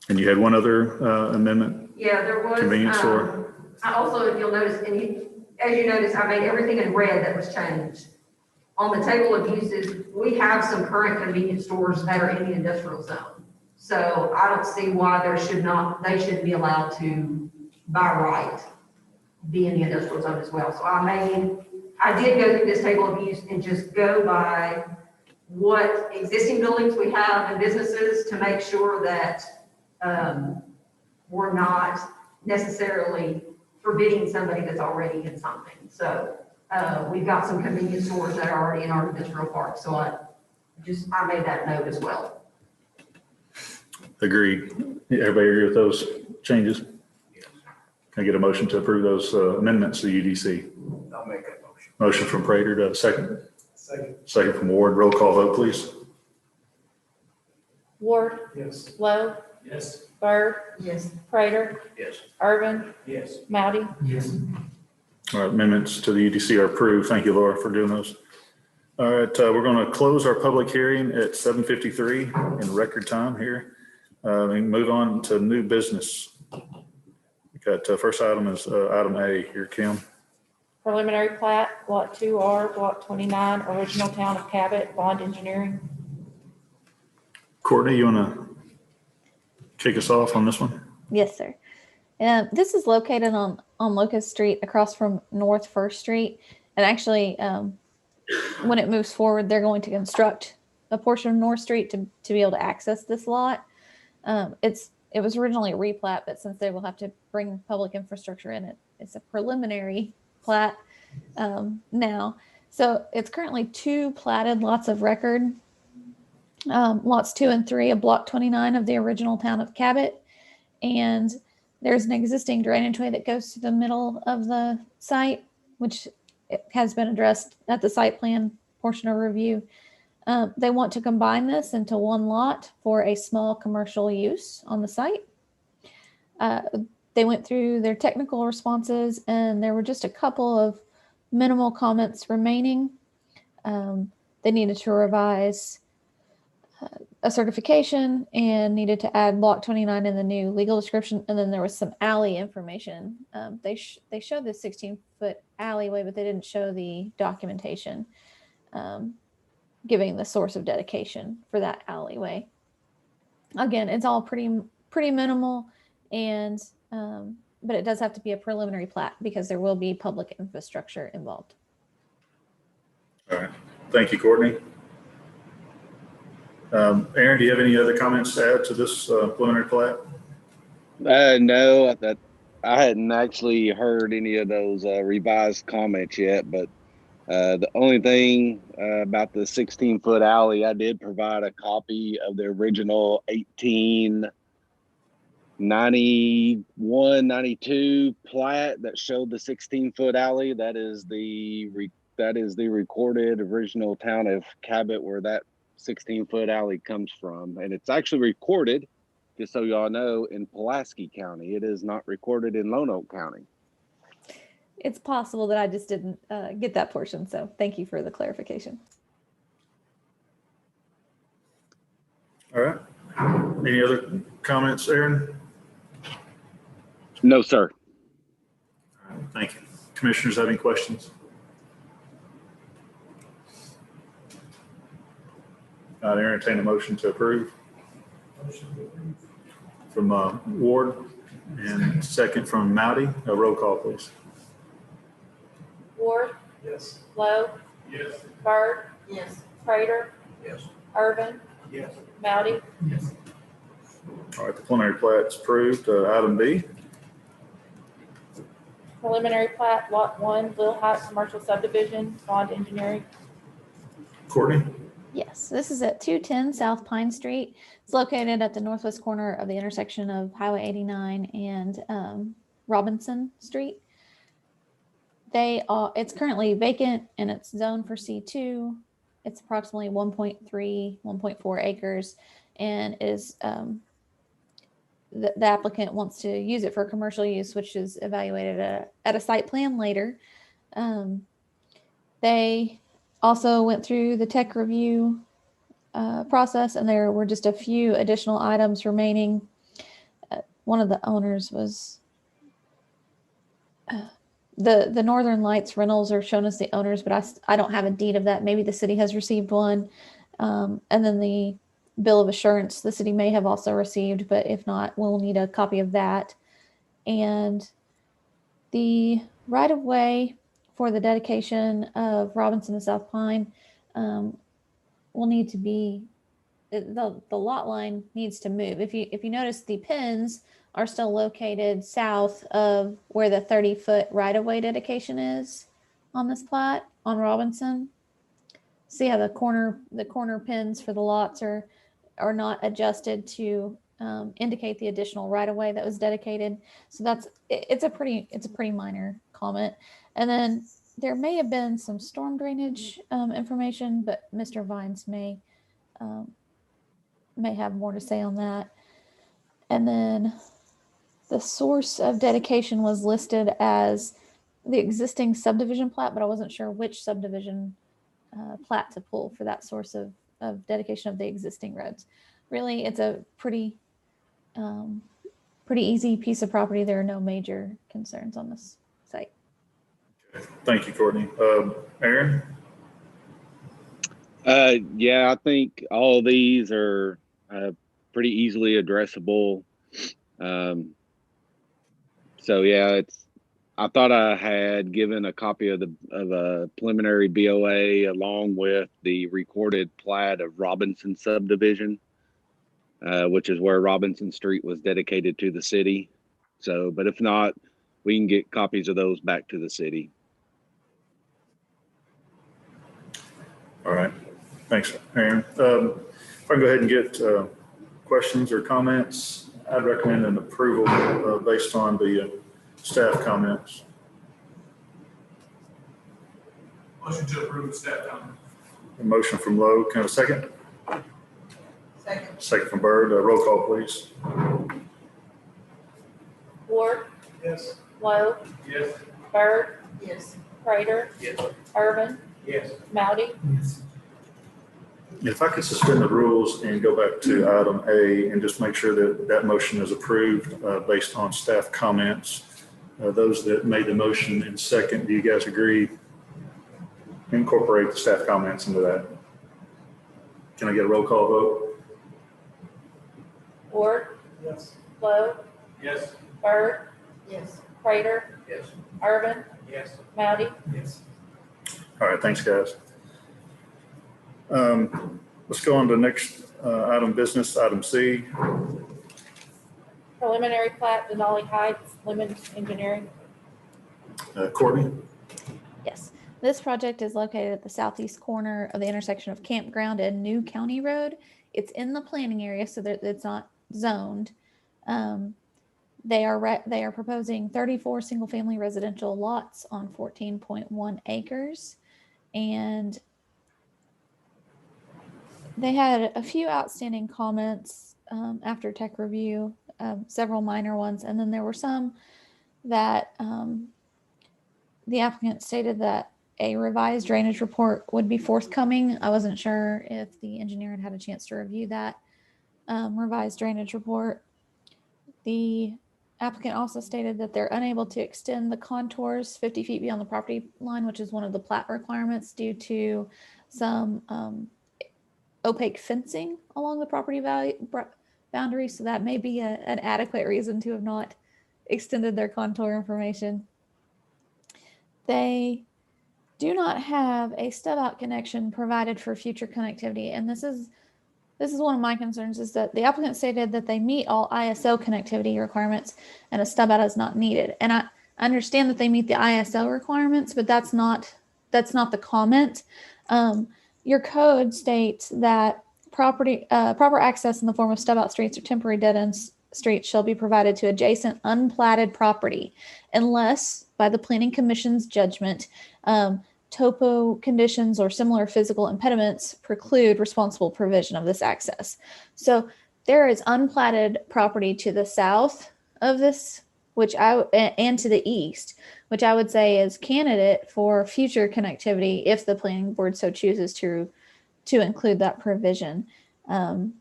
And you had one other amendment? Yeah, there was. Convenience store? I also, if you'll notice, as you notice, I made everything in red that was changed. On the table of uses, we have some current convenience stores that are in the industrial zone. So I don't see why they shouldn't be allowed to, by right, be in the industrial zone as well. So I did go through this table of use and just go by what existing buildings we have and businesses to make sure that we're not necessarily forbidding somebody that's already in something. So we've got some convenience stores that are already in our industrial park. So I made that note as well. Agreed. Everybody agree with those changes? Can I get a motion to approve those amendments to UDC? I'll make that motion. Motion from Prater to second. Second. Second from Ward. Roll call vote, please. Ward, Yes. Lowe, Yes. Bird, Yes. Prater, Yes. Irvin, Yes. Mounty. Yes. All right, amendments to the UDC are approved. Thank you, Laura, for doing those. All right, we're going to close our public hearing at 7:53 in record time here. And move on to new business. We got first item is item A here, Kim. Preliminary plat, Lot 2R, Block 29, original town of Cabot, Bond Engineering. Courtney, you want to kick us off on this one? Yes, sir. This is located on Locust Street across from North First Street. And actually, when it moves forward, they're going to construct a portion of North Street to be able to access this lot. It was originally a replat, but since they will have to bring public infrastructure in it, it's a preliminary plat now. So it's currently 2 platted lots of record. Lots 2 and 3 of Block 29 of the original town of Cabot. And there's an existing drainage way that goes to the middle of the site, which has been addressed at the site plan portion of review. They want to combine this into one lot for a small commercial use on the site. They went through their technical responses and there were just a couple of minimal comments remaining. They needed to revise a certification and needed to add Block 29 in the new legal description. And then there was some alley information. They showed the 16-foot alleyway, but they didn't show the documentation giving the source of dedication for that alleyway. Again, it's all pretty minimal, and but it does have to be a preliminary plat because there will be public infrastructure involved. All right. Thank you, Courtney. Aaron, do you have any other comments to add to this preliminary plat? No, that I hadn't actually heard any of those revised comments yet, but the only thing about the 16-foot alley, I did provide a copy of the original 1891, 92 plat that showed the 16-foot alley. That is the recorded original town of Cabot where that 16-foot alley comes from. And it's actually recorded, just so y'all know, in Pulaski County. It is not recorded in Lonoke County. It's possible that I just didn't get that portion. So thank you for the clarification. All right. Any other comments, Aaron? No, sir. All right, thank you. Commissioners have any questions? I'd entertain a motion to approve. Motion to approve. From Ward and second from Mounty. A roll call, please. Ward, Yes. Lowe, Yes. Bird, Yes. Prater, Yes. Irvin, Yes. Mounty. Yes. All right, the preliminary plat's approved. Item B. Preliminary plat, Lot 1, Little Heights Commercial Subdivision, Bond Engineering. Courtney? Yes, this is at 210 South Pine Street. It's located at the northwest corner of the intersection of Highway 89 and Robinson Street. It's currently vacant and it's zoned for C2. It's approximately 1.3, 1.4 acres and is the applicant wants to use it for commercial use, which is evaluated at a site plan later. They also went through the tech review process, and there were just a few additional items remaining. One of the owners was the Northern Lights Rentals are shown as the owners, but I don't have a deed of that. Maybe the city has received one. And then the bill of assurance the city may have also received, but if not, we'll need a copy of that. And the right of way for the dedication of Robinson and South Pine will need to be, the lot line needs to move. If you notice, the pins are still located south of where the 30-foot right-of-way dedication is on this plat on Robinson. See how the corner pins for the lots are not adjusted to indicate the additional right of way that was dedicated. So it's a pretty minor comment. And then there may have been some storm drainage information, but Mr. Vines may have more to say on that. And then the source of dedication was listed as the existing subdivision plat, but I wasn't sure which subdivision plat to pull for that source of dedication of the existing roads. Really, it's a pretty easy piece of property. There are no major concerns on this site. Thank you, Courtney. Aaron? Yeah, I think all of these are pretty easily addressable. So yeah, I thought I had given a copy of a preliminary BOA along with the recorded plat of Robinson subdivision, which is where Robinson Street was dedicated to the city. So, but if not, we can get copies of those back to the city. All right. Thanks, Aaron. If I can go ahead and get questions or comments, I'd recommend an approval based on the staff comments. Motion to approve staff comment. A motion from Lowe. Can I have a second? Second. Second from Byrd. Roll call, please. Ward, Yes. Lowe, Yes. Bird, Yes. Prater, Yes. Urban, Yes. Mowdy. Yes. If I could suspend the rules and go back to item A and just make sure that that motion is approved based on staff comments. Those that made the motion in second, do you guys agree? Incorporate the staff comments into that. Can I get a roll call vote? Ward, Yes. Lowe, Yes. Bird, Yes. Prater, Yes. Urban, Yes. Mowdy. Yes. All right, thanks, guys. Let's go on to the next item business, item C. Preliminary plat, Denali Heights, Lemons Engineering. Courtney? Yes, this project is located at the southeast corner of the intersection of Campground and New County Road. It's in the planning area, so that it's not zoned. They are proposing 34 single-family residential lots on 14.1 acres, and they had a few outstanding comments after tech review, several minor ones, and then there were some that the applicant stated that a revised drainage report would be forthcoming. I wasn't sure if the engineer had a chance to review that revised drainage report. The applicant also stated that they're unable to extend the contours 50 feet beyond the property line, which is one of the plat requirements due to some opaque fencing along the property boundary. So that may be an adequate reason to have not extended their contour information. They do not have a stub out connection provided for future connectivity. And this is one of my concerns, is that the applicant stated that they meet all ISO connectivity requirements and a stub out is not needed. And I understand that they meet the ISO requirements, but that's not the comment. Your code states that proper access in the form of stub out streets or temporary dead end streets shall be provided to adjacent unplatted property unless, by the Planning Commission's judgment, topo conditions or similar physical impediments preclude responsible provision of this access. So there is unplatted property to the south of this, and to the east, which I would say is candidate for future connectivity if the planning board so chooses to include that provision. Like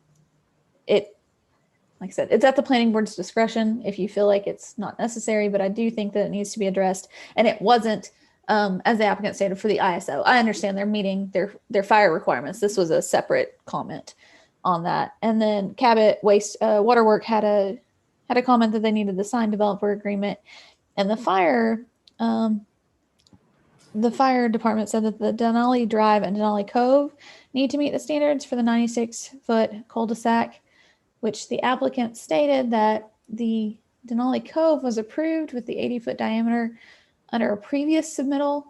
I said, it's at the planning board's discretion if you feel like it's not necessary, but I do think that it needs to be addressed. And it wasn't, as the applicant stated, for the ISO. I understand they're meeting their fire requirements. This was a separate comment on that. And then Cabot Waterwork had a comment that they needed the signed developer agreement, and the fire department said that the Denali Drive and Denali Cove need to meet the standards for the 96-foot cul-de-sac, which the applicant stated that the Denali Cove was approved with the 80-foot diameter under a previous submittal,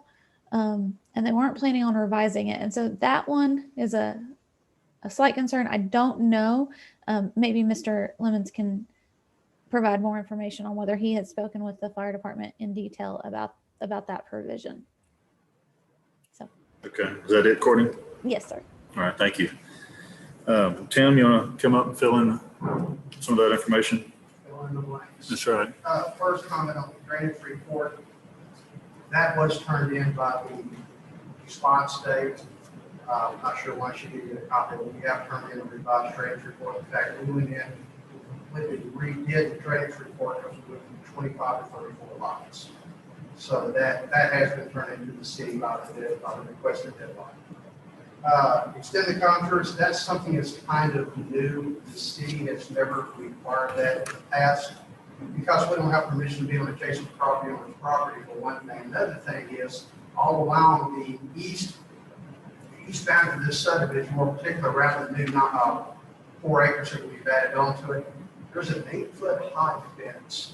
and they weren't planning on revising it. And so that one is a a slight concern. I don't know. Maybe Mr. Lemons can provide more information on whether he had spoken with the fire department in detail about that provision. So, Okay, is that it, Courtney? yes, sir. All right, thank you. Tim, you want to come up and fill in some of that information? Fill in the blanks. That's right. First comment on the drainage report. That was turned in by the response date. I'm not sure why she didn't get a copy, but we have turned in a revised drainage report. In fact, we went in, completely redid the drainage report because we went from 25 to 34 lots. So that has been turned into the city by the requested deadline. Extend the contours, that's something that's kind of new. The city has never required that in the past because we don't have permission to be on adjacent property on the property for one thing. Another thing is all along the east boundary of this subdivision, more particular around the new 4 acres that we've added onto it, there's an 8-foot high fence,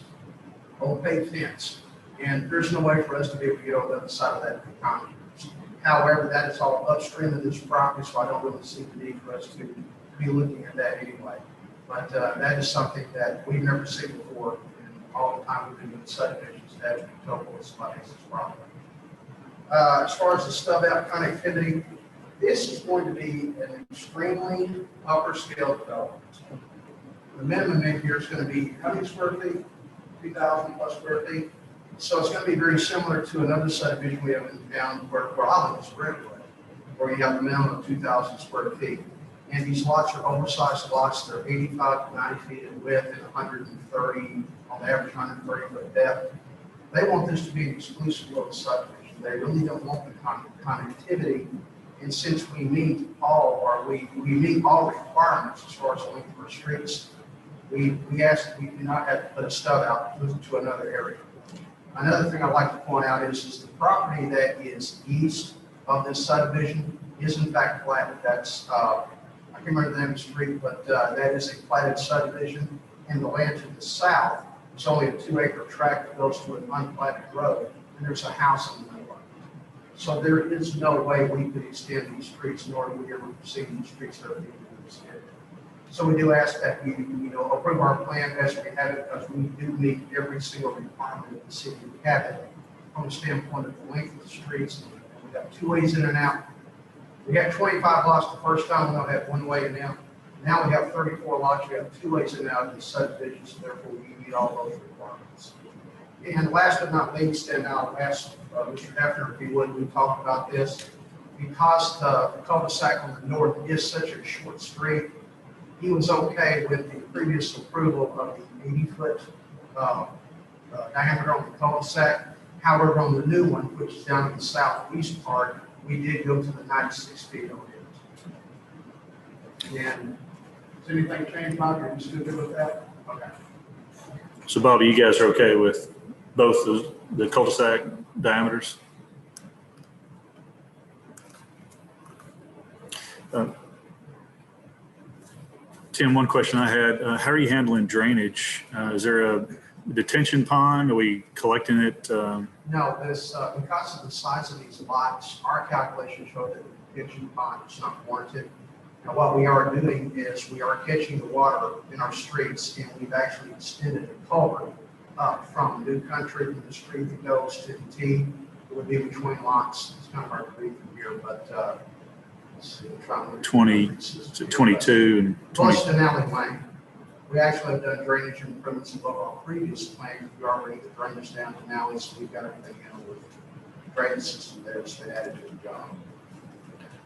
opaque fence, and there's no way for us to be able to get over the other side of that contours. However, that is all upstream of this property, so I don't really see the need for us to be looking at that anyway. But that is something that we've never seen before, and all the time we've been doing subdivisions, that has been told us about this property. As far as the stub out connectivity, this is going to be an extremely upper scale development. The minimum in here is going to be how many square feet? 2,000 plus square feet. So it's going to be very similar to another subdivision we have in town where I live, where you have a minimum of 2,000 square feet. And these lots are oversized lots. They're 85 to 90 feet in width and 130, on average 130 foot depth. They want this to be an exclusive little subdivision. They really don't want the connectivity. And since we meet all requirements as far as the length of our streets, we ask that we do not have to put a stub out to another area. Another thing I'd like to point out is the property that is east of this subdivision is in fact platted. That's, I can't remember the name of the street, but that is a platted subdivision. And the land to the south is only a 2-acre tract that goes to an unplatted road, and there's a house in the middle of it. So there is no way we could extend these streets, nor do we ever proceed these streets that are being extended. So we do ask that you approve our plan as we have it, because we do meet every single requirement of the city. We have it from the standpoint of the length of the streets. We got 2 ways in and out. We had 25 lots the first time. We don't have 1 way in now. Now we have 34 lots. We have 2 ways in and out of the subdivision, so therefore we meet all those requirements. And last but not least, and I'll ask Mr. Hefner if he would, we talked about this, because the cul-de-sac on the north is such a short street, he was okay with the previous approval of the 80-foot diameter on the cul-de-sac. However, on the new one, which is down in the southeast part, we did go to the 96 feet on it. And has anything changed, Bob? Are you still good with that? Okay. So Bobby, you guys are okay with both the cul-de-sac diameters? Tim, one question I had, how are you handling drainage? Is there a detention pond? Are we collecting it? No, this, because of the size of these lots, our calculations show that the detention pond is not warranted. Now, what we are doing is we are catching the water in our streets, and we've actually extended the culvert up from New Country to the street that goes to the T. It would be between lots. It's kind of hard to read from here, but let's see, I'm trying to 20 to 22 and 20. Plus Denali Lane. We actually have done drainage improvements above our previous plan. We already drained down to now, so we've got everything in with drainage system there that's been added to the job.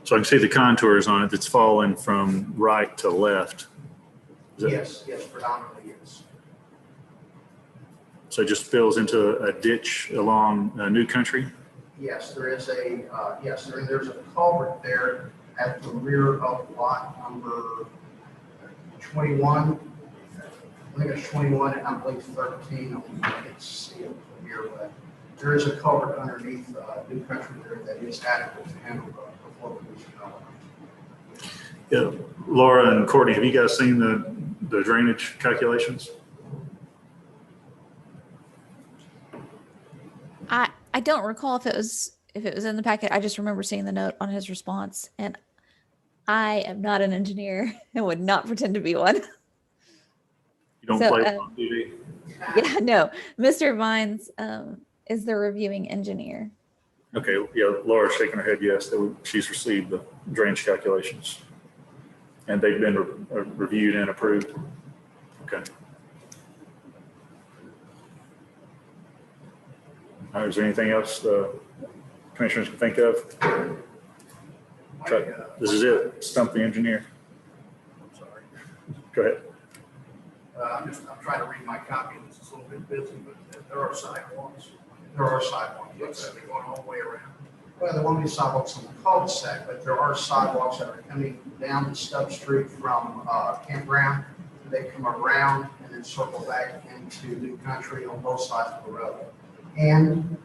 So I can see the contours on it that's falling from right to left. Yes, predominantly, yes. So it just spills into a ditch along New Country? Yes, there is there's a culvert there at the rear of lot number 21. I think it's 21 and I believe 13. I can't see it from here, but there is a culvert underneath New Country there that is adequate to handle the flow pollution element. Yeah, Laura and Courtney, have you guys seen the drainage calculations? I don't recall if it was in the packet. I just remember seeing the note on his response, and I am not an engineer and would not pretend to be one. You don't So, play on TV? Yeah, no. Mr. Vines is the reviewing engineer. Okay, yeah, Laura's shaking her head yes, she's received the drainage calculations. And they've been reviewed and approved. Okay. All right, is there anything else commissioners can think of? This is it, stump the engineer. I'm sorry. Go ahead. I'm trying to read my copy, this is a little bit busy, but there are sidewalks. There are sidewalks, yes, they're going all the way around. Well, there won't be sidewalks on the cul-de-sac, but there are sidewalks that are coming down the Stub Street from campground. They come around and then circle back into New Country on both sides of the road. And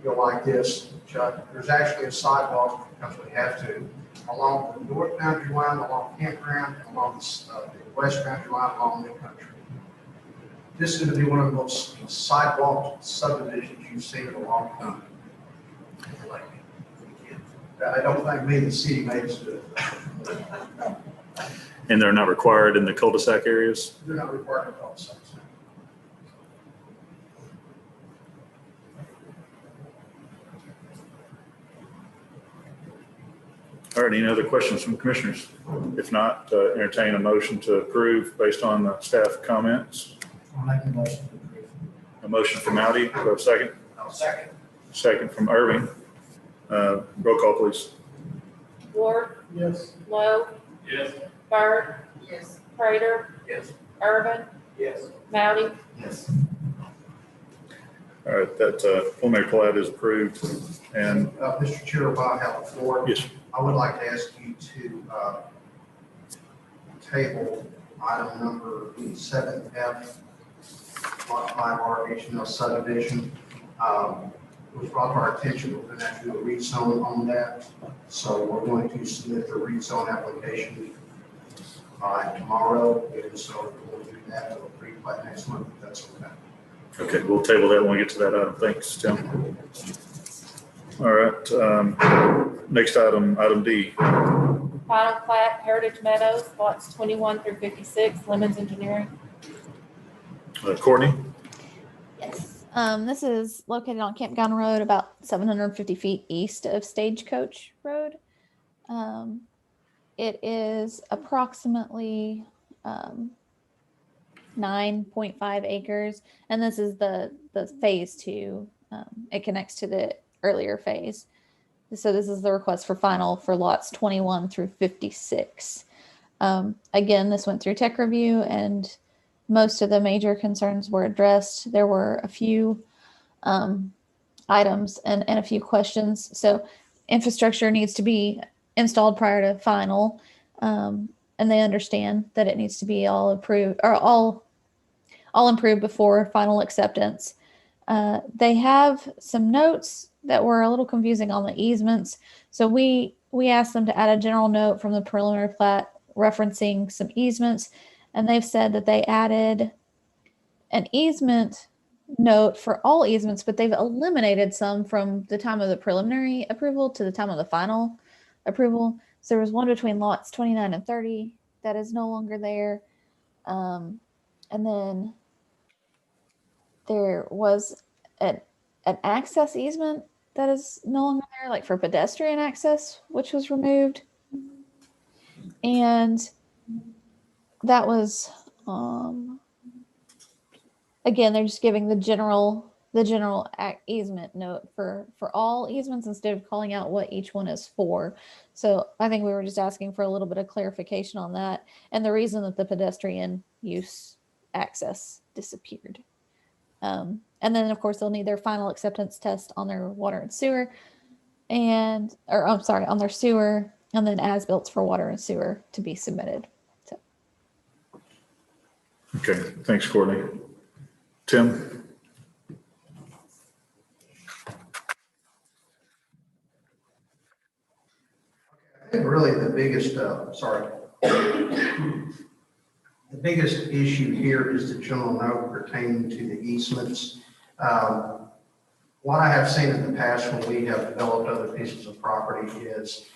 go like this, Chuck, there's actually a sidewalk, because we have to, along the north boundary line, along campground, and along the west boundary line, along New Country. This is going to be one of the most sidewalk subdivisions you've seen in a long time. I don't think me and the city made us do it. And they're not required in the cul-de-sac areas? They're not required in cul-de-sacs. All right, any other questions from commissioners? If not, entertain a motion to approve based on the staff comments. I'll make a motion to approve. A motion from Audi, do I have a second? I'll second. Second from Irving. Roll call, please. Ward, Yes. Lowe, Yes. Bird, Yes. Prater, Yes. Irvin, Yes. Mounty. Yes. All right, that preliminary plat is approved. And Mr. Chair, while I have the floor, yes, I would like to ask you to table item number 7F, Lot 5R HML subdivision. It was brought to our attention, we're going to have to do a rezone on that. So we're going to submit the rezone application by tomorrow. And so we'll do that, we'll pre-plat next month, if that's okay. okay, we'll table that when we get to that item. Thanks, Tim. All right, next item, item D. Final plat, Heritage Meadows, lots 21 through 56, Lemons Engineering. Courtney? Yes. This is located on Campground Road, about 750 feet east of Stagecoach Road. It is approximately 9.5 acres, and this is the phase 2. It connects to the earlier phase. So this is the request for final for lots 21 through 56. Again, this went through tech review and most of the major concerns were addressed. There were a few items and a few questions. So infrastructure needs to be installed prior to final. And they understand that it needs to be all approved or all improved before final acceptance. They have some notes that were a little confusing on the easements. So we asked them to add a general note from the preliminary plat referencing some easements. And they've said that they added an easement note for all easements, but they've eliminated some from the time of the preliminary approval to the time of the final approval. So there was one between lots 29 and 30 that is no longer there. And then there was an access easement that is no longer there, like for pedestrian access, which was removed. And that was, again, they're just giving the general easement note for all easements instead of calling out what each one is for. So I think we were just asking for a little bit of clarification on that and the reason that the pedestrian use access disappeared. And then of course they'll need their final acceptance test on their water and sewer on their sewer, and then as-built for water and sewer to be submitted. So. Okay, thanks, Courtney. Tim? I think really the biggest, the biggest issue here is the general note pertaining to the easements. What I have seen in the past when we have developed other pieces of property is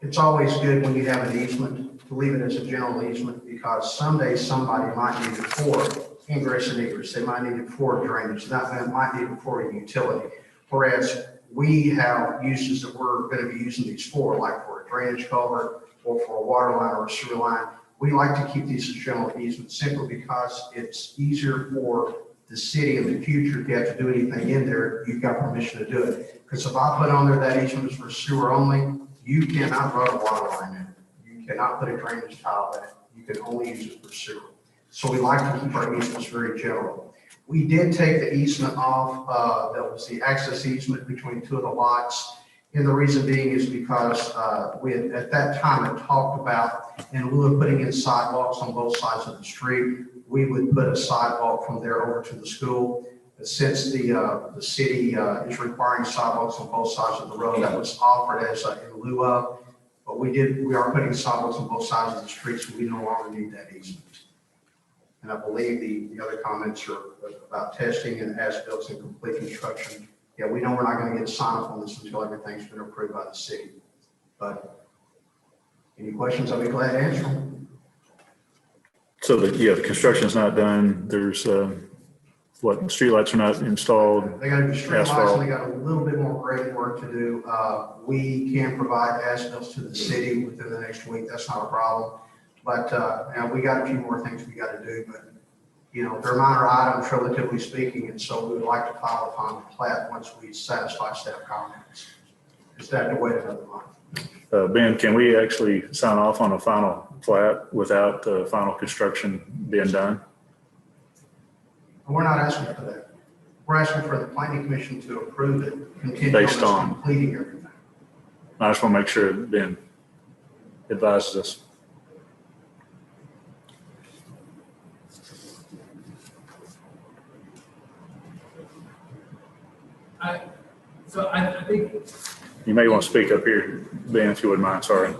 It's always good when you have an easement to leave it as a general easement, because someday somebody might need it for ingress and egress. They might need it for drainage, that might need it for a utility. Whereas we have uses that we're going to be using these for, like for a drainage culvert or for a water line or a sewer line. We like to keep these as general easements simply because it's easier for the city in the future. If you have to do anything in there, you've got permission to do it. Because if I put on there that easement is for sewer only, you cannot run a water line in it. You cannot put a drainage tile in it. You can only use it for sewer. So we like to keep our easements very general. We did take the easement off, that was the access easement between two of the lots. And the reason being is because we had, at that time, had talked about, in lieu of putting in sidewalks on both sides of the street, we would put a sidewalk from there over to the school. Since the city is requiring sidewalks on both sides of the road, that was offered as in lieu of. But we are putting sidewalks on both sides of the street, so we no longer need that easement. And I believe the other comments are about testing and as-built and complete construction. Yeah, we know we're not going to get a sign off on this until everything's been approved by the city. But any questions, I'll be glad to answer them. So the construction's not done. There's, streetlights are not installed. They got to do street lights, Asphalt. and they got a little bit more grading work to do. We can provide as-built to the city within the next week. That's not a problem. But, we got a few more things we got to do, but, they're minor items relatively speaking. And so we would like to file a final plat once we satisfy staff comments. Instead of wait another month. Ben, can we actually sign off on a final plat without the final construction being done? We're not asking for that. We're asking for the planning commission to approve it, contingent Based on us on- completing everything. I just want to make sure that Ben advises us. I think, You may want to speak up here, Ben, if you wouldn't mind, sorry.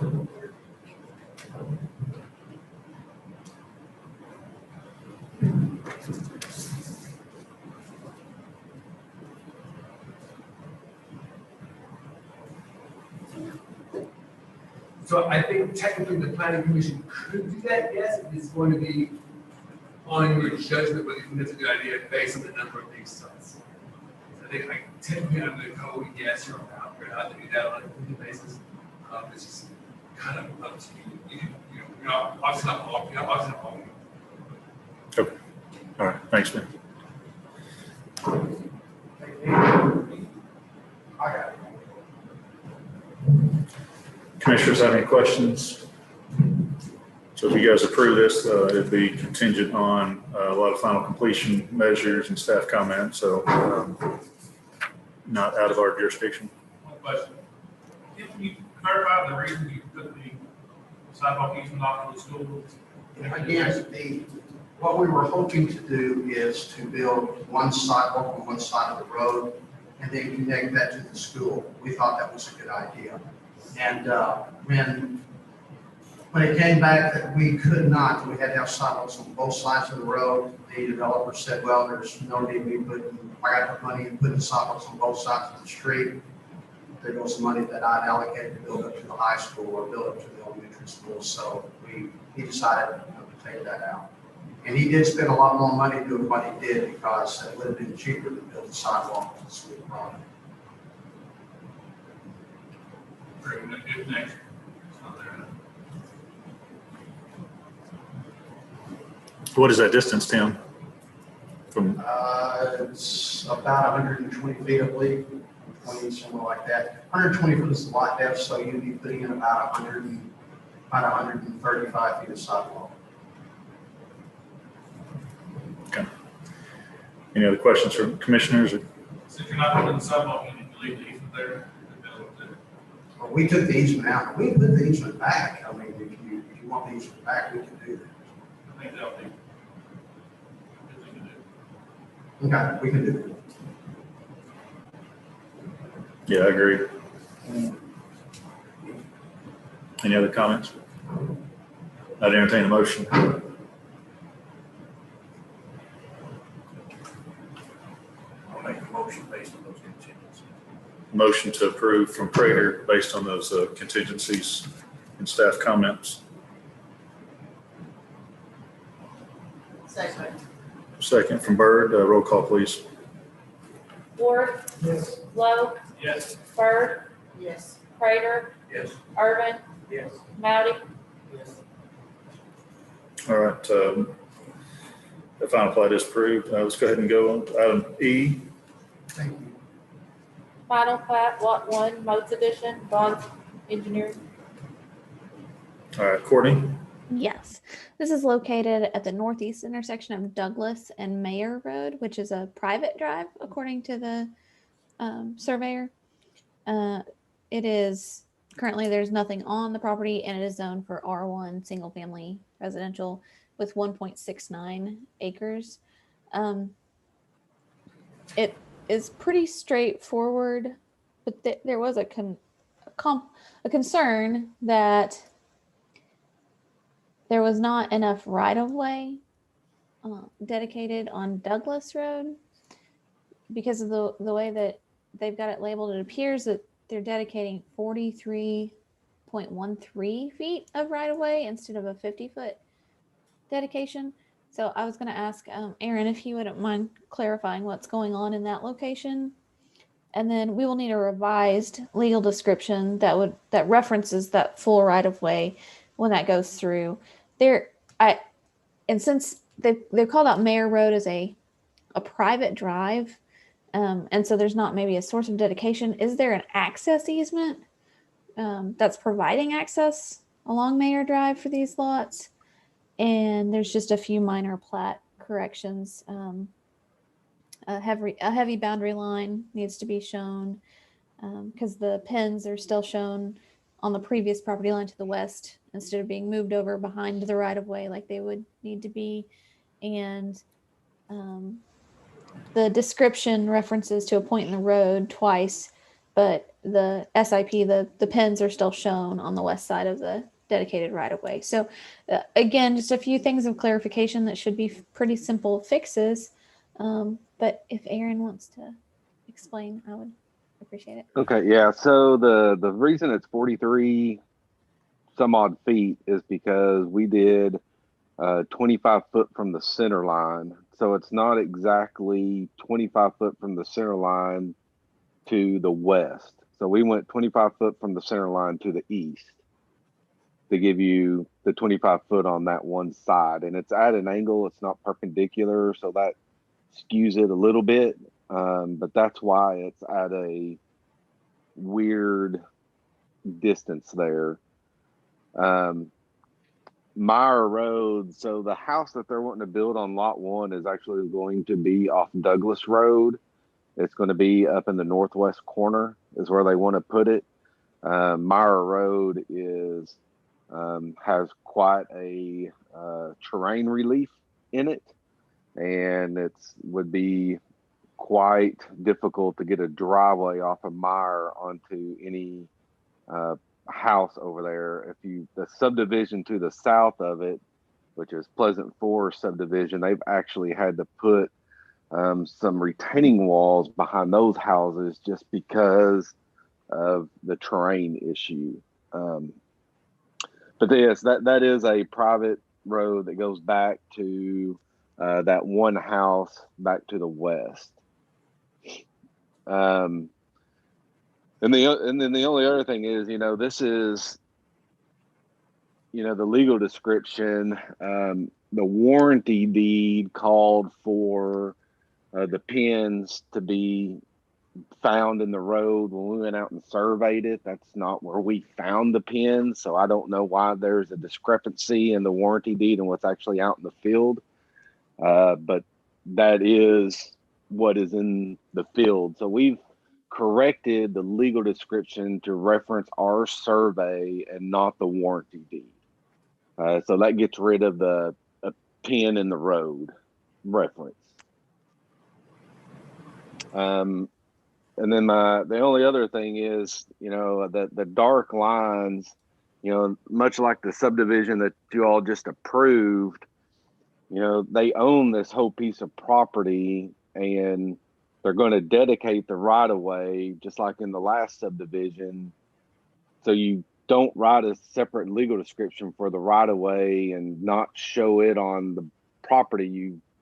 So I think technically the planning commission could do that, yes, it is going to be on your judgment, but you think that's a good idea based on the number of these sites. I think like technically under the code, yes, you're allowed to do that on a weekly basis. It's just kind of up to you. You're not obviously not all, Okay. All right. Thanks, Ben. I got it. Commissioners have any questions? So if you guys approve this, it'd be contingent on a lot of final completion measures and staff comments, so not out of our jurisdiction. one question. Can you clarify the reason you put the sidewalk easement off the school? Again, what we were hoping to do is to build one sidewalk on one side of the road and then connect that to the school. We thought that was a good idea. And when it came back that we could not, we had to have sidewalks on both sides of the road, the developer said, well, there's no need to be putting, I got to put money in putting sidewalks on both sides of the street. There goes some money that I'd allocated to build up to the high school or build up to the elementary school. So he decided to take that out. And he did spend a lot more money doing what he did because it would have been cheaper to build a sidewalk to the school property. If next, it's not there. What is that distance, Tim? From, It's about 120 feet, I believe, 20, somewhere like that. 120 foot is the lot depth, so you'd be putting in about 135 feet of sidewalk. okay. Any other questions from commissioners? So if you're not putting the sidewalk in, you leave the easement there. Well, we took the easement out. We put the easement back. I mean, if you want the easement back, we can do that. I think that'll be a good thing to do. Okay, we can do that. Yeah, I agree. Any other comments? I'd entertain a motion. I'll make a motion based on those contingencies. motion to approve from Prater based on those contingencies and staff comments. Second. Second from Byrd. Roll call, please. Ward, Yes. Lowe, Yes. Bird, Yes. Prater, Yes. Irvin, Yes. Mouty. Yes. All right. The final plat is approved. Let's go ahead and go on to item E. Thank you. Final plat, lot 1, Moats Edition, Bond Engineering. All right, Courtney. Yes, this is located at the northeast intersection of Douglas and Mayer Road, which is a private drive, according to the surveyor. It is currently, there's nothing on the property, and it is zoned for R1 single family residential with 1.69 acres. It is pretty straightforward, but there was a concern that there was not enough right-of-way dedicated on Douglas Road because of the way that they've got it labeled. It appears that they're dedicating 43.13 feet of right-of-way instead of a 50-foot dedication. So I was going to ask Aaron if he wouldn't mind clarifying what's going on in that location. And then we will need a revised legal description that references that full right-of-way when that goes through. And since they've called out Mayer Road as a private drive, and so there's not maybe a source of dedication, is there an access easement that's providing access along Mayer Drive for these lots? And there's just a few minor plat corrections. A heavy boundary line needs to be shown because the pins are still shown on the previous property line to the west instead of being moved over behind the right of way like they would need to be. And the description references to a point in the road twice, but the SIP, the pins are still shown on the west side of the dedicated right of way. So again, just a few things of clarification that should be pretty simple fixes. But if Aaron wants to explain, I would appreciate it. Okay, yeah. So the reason it's 43 some odd feet is because we did 25 foot from the center line. So it's not exactly 25 foot from the center line to the west. So we went 25 foot from the center line to the east to give you the 25 foot on that one side. And it's at an angle, it's not perpendicular, so that skews it a little bit. But that's why it's at a weird distance there. Meyer Road, so the house that they're wanting to build on lot 1 is actually going to be off Douglas Road. It's going to be up in the northwest corner is where they want to put it. Meyer Road is has quite a terrain relief in it, and it's would be quite difficult to get a driveway off of Meyer onto any house over there. The subdivision to the south of it, which is Pleasant Forest subdivision, they've actually had to put some retaining walls behind those houses just because of the terrain issue. But yes, that is a private road that goes back to that one house back to the west. And then the only other thing is, this is, the legal description. The warranty deed called for the pins to be found in the road when we went out and surveyed it. That's not where we found the pins, so I don't know why there's a discrepancy in the warranty deed and what's actually out in the field. But that is what is in the field. So we've corrected the legal description to reference our survey and not the warranty deed. So that gets rid of the pin in the road reference. And then the only other thing is, the dark lines, much like the subdivision that you all just approved, they own this whole piece of property, and they're going to dedicate the right of way, just like in the last subdivision. So you don't write a separate legal description for the right of way and not show it on the property.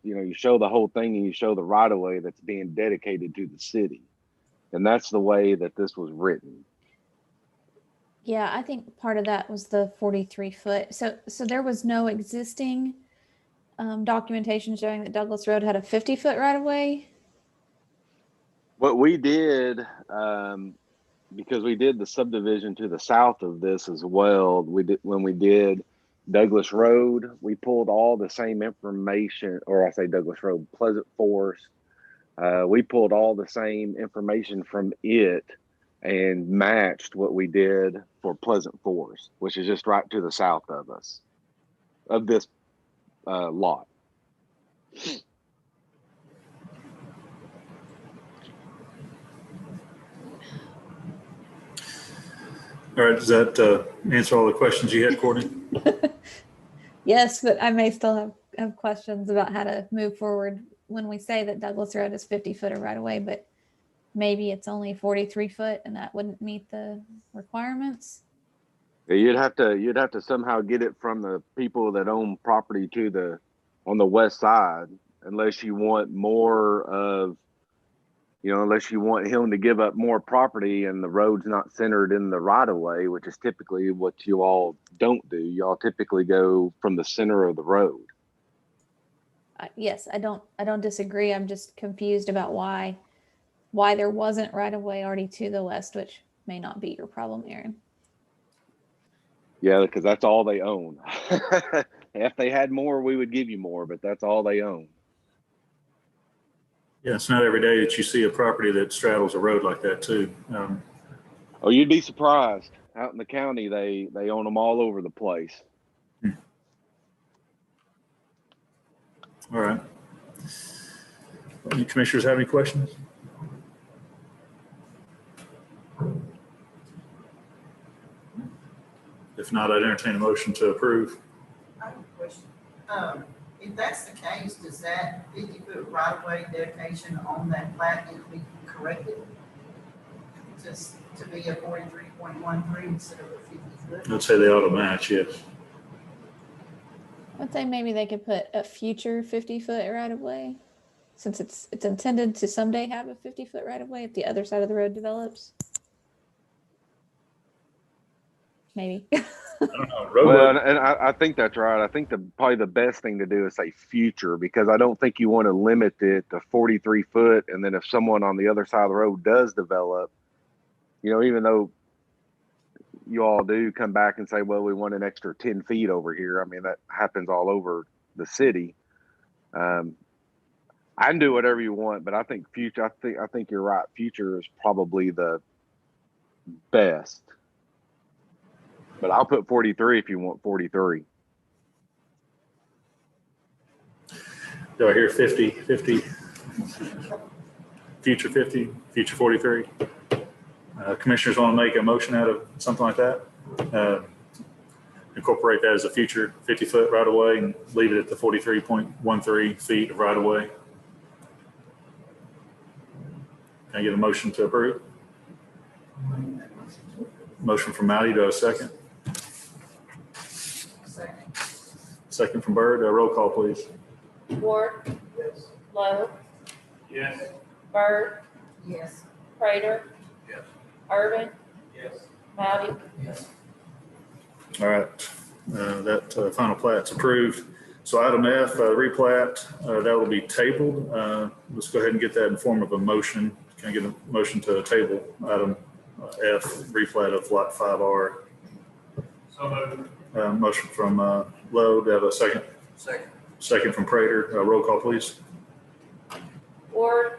You show the whole thing and you show the right of way that's being dedicated to the city. And that's the way that this was written. Yeah, I think part of that was the 43 foot. So there was no existing documentation showing that Douglas Road had a 50-foot right of way. What we did, because we did the subdivision to the south of this as well, when we did Douglas Road, we pulled all the same information, or I say Douglas Road, Pleasant Forest. We pulled all the same information from it and matched what we did for Pleasant Forest, which is just right to the south of us, of this lot. All right, does that answer all the questions you had, Courtney? Yes, but I may still have questions about how to move forward when we say that Douglas Road is 50-foot of right of way, but maybe it's only 43 foot and that wouldn't meet the requirements. You'd have to somehow get it from the people that own property on the west side, unless you want more of, unless you want him to give up more property and the road's not centered in the right of way, which is typically what you all don't do. Y'all typically go from the center of the road. Yes, I don't disagree. I'm just confused about why there wasn't right of way already to the west, which may not be your problem, Aaron. Yeah, because that's all they own. If they had more, we would give you more, but that's all they own. Yeah, it's not every day that you see a property that straddles a road like that too. Oh, you'd be surprised. Out in the county, they own them all over the place. All right. Any commissioners have any questions? If not, I'd entertain a motion to approve. I have a question. If that's the case, does that 50-foot right-of-way dedication on that plat need to be corrected? Just to be a 43.13 instead of a 50-foot? I'd say they ought to match, yes. I'd say maybe they could put a future 50-foot right of way, since it's intended to someday have a 50-foot right of way if the other side of the road develops. Maybe. I don't know. Well, and I think that's right. I think probably the best thing to do is say future, because I don't think you want to limit it to 43 foot. And then if someone on the other side of the road does develop, even though you all do come back and say, well, we want an extra 10 feet over here. I mean, that happens all over the city. I can do whatever you want, but I think future, I think you're right. Future is probably the best. But I'll put 43 if you want 43. Do I hear 50, future 50, future 43? Commissioners want to make a motion out of something like that? Incorporate that as a future 50-foot right of way and leave it at the 43.13 feet of right of way. Can I get a motion to approve? Motion from Malley, do I have a second? Second from Byrd. Roll call, please. Ward. Yes. Lowe. Yes. Byrd. Yes. Prater. Yes. Urban. Yes. Mowdy. Yes. All right, that final plat's approved. So item F, replat, that will be tabled. Let's go ahead and get that in form of a motion. Can I get a motion to table item F, replat of lot 5R? So moved. Motion from Lowe. Do I have a second? Second. Second from Prater. Roll call, please. Ward.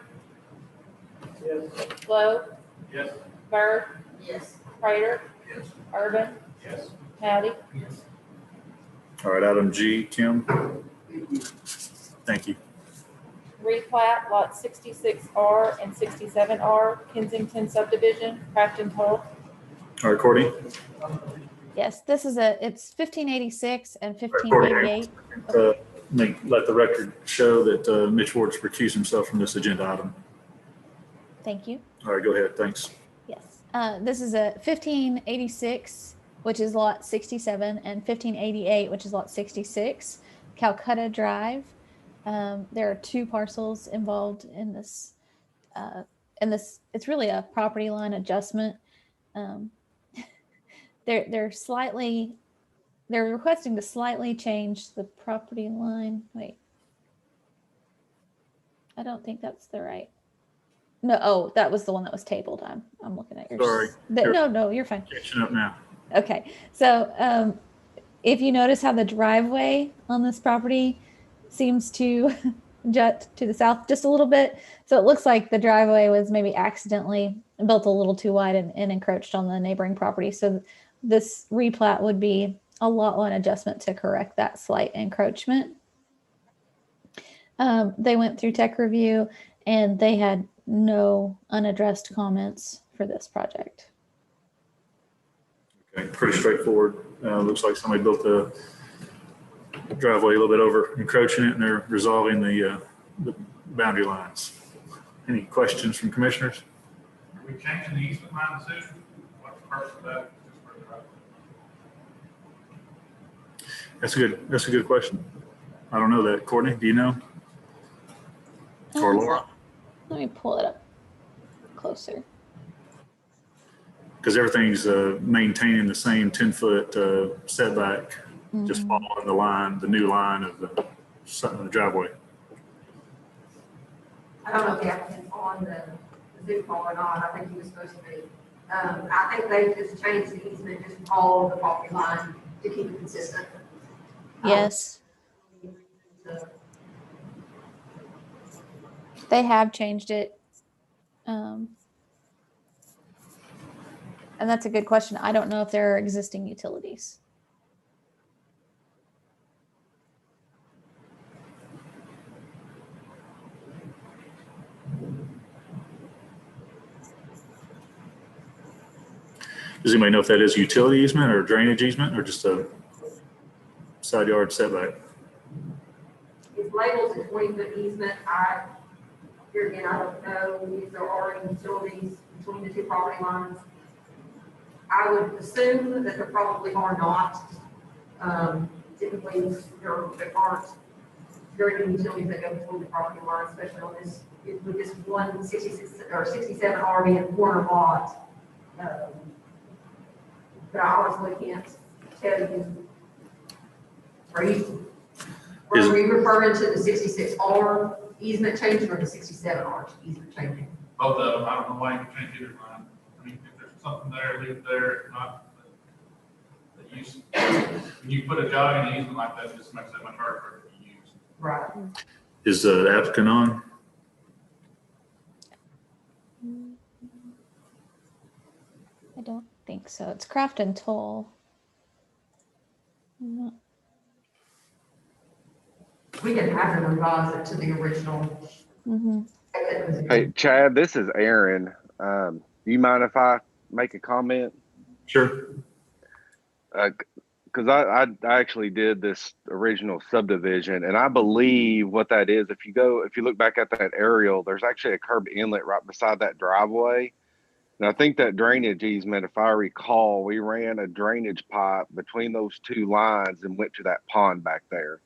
Yes. Lowe. Yes. Byrd. Yes. Prater. Yes. Urban. Yes. Mowdy. Yes. All right, item G, Kim. Thank you. Replat lot 66R and 67R, Kensington subdivision, Crafton Hull. All right, Courtney. Yes, it's 1586 and 1588. Let the record show that Mitch Ward's recused himself from this agenda item. Thank you. All right, go ahead. Thanks. Yes. This is a 1586, which is lot 67, and 1588, which is lot 66, Calcutta Drive. There are two parcels involved in this. It's really a property line adjustment. They're requesting to slightly change the property line. Wait, I don't think that's the right. No, oh, that was the one that was tabled. I'm looking at yours. Sorry. No, you're fine. Catching up now. Okay, so if you notice how the driveway on this property seems to jut to the south just a little bit, so it looks like the driveway was maybe accidentally built a little too wide and encroached on the neighboring property. So this replat would be a lot line adjustment to correct that slight encroachment. They went through tech review and they had no unaddressed comments for this project. Okay, pretty straightforward. Looks like somebody built the driveway a little bit over encroaching it, and they're resolving the boundary lines. Any questions from commissioners? Are we changing the easement line decision? What's the purpose of that? That's a good question. I don't know that. Courtney, do you know? Or Laura? Let me pull it up closer. Because everything's maintaining the same 10-foot setback, just following the line, the new line of the driveway. I don't know if the applicant's on the Zoom call or not. I think he was supposed to be. I think they just changed the easement, just follow the property line to keep it consistent. Yes. They have changed it. And that's a good question. I don't know if there are existing utilities. Does anybody know if that is utility easement or drainage easement or just a side yard setback? It's labeled a 20-foot easement. Here again, I don't know if there are any utilities between the two property lines. I would assume that there probably are not. Typically, there aren't very many utilities that go between the property lines, especially on this, with this 166 or 67 RV and corner lot. But I honestly can't tell you. Are you referring to the 66R easement changing or the 67R easement changing? Both of them. I don't know why you can change either line. I mean, if there's something there, leave it there. If not, that use. When you put a jog in an easement like that, it just makes it much harder for it to be used. Right. Is the applicant on? I don't think so. It's Craft and Toll. We can have them revise it to the original. Hey, Chad, this is Aaron. Do you mind if I make a comment? Sure. Because I actually did this original subdivision, and I believe what that is, if you look back at that aerial, there's actually a curb inlet right beside that driveway. And I think that drainage easement, if I recall, we ran a drainage pipe between those two lines and went to that pond back there.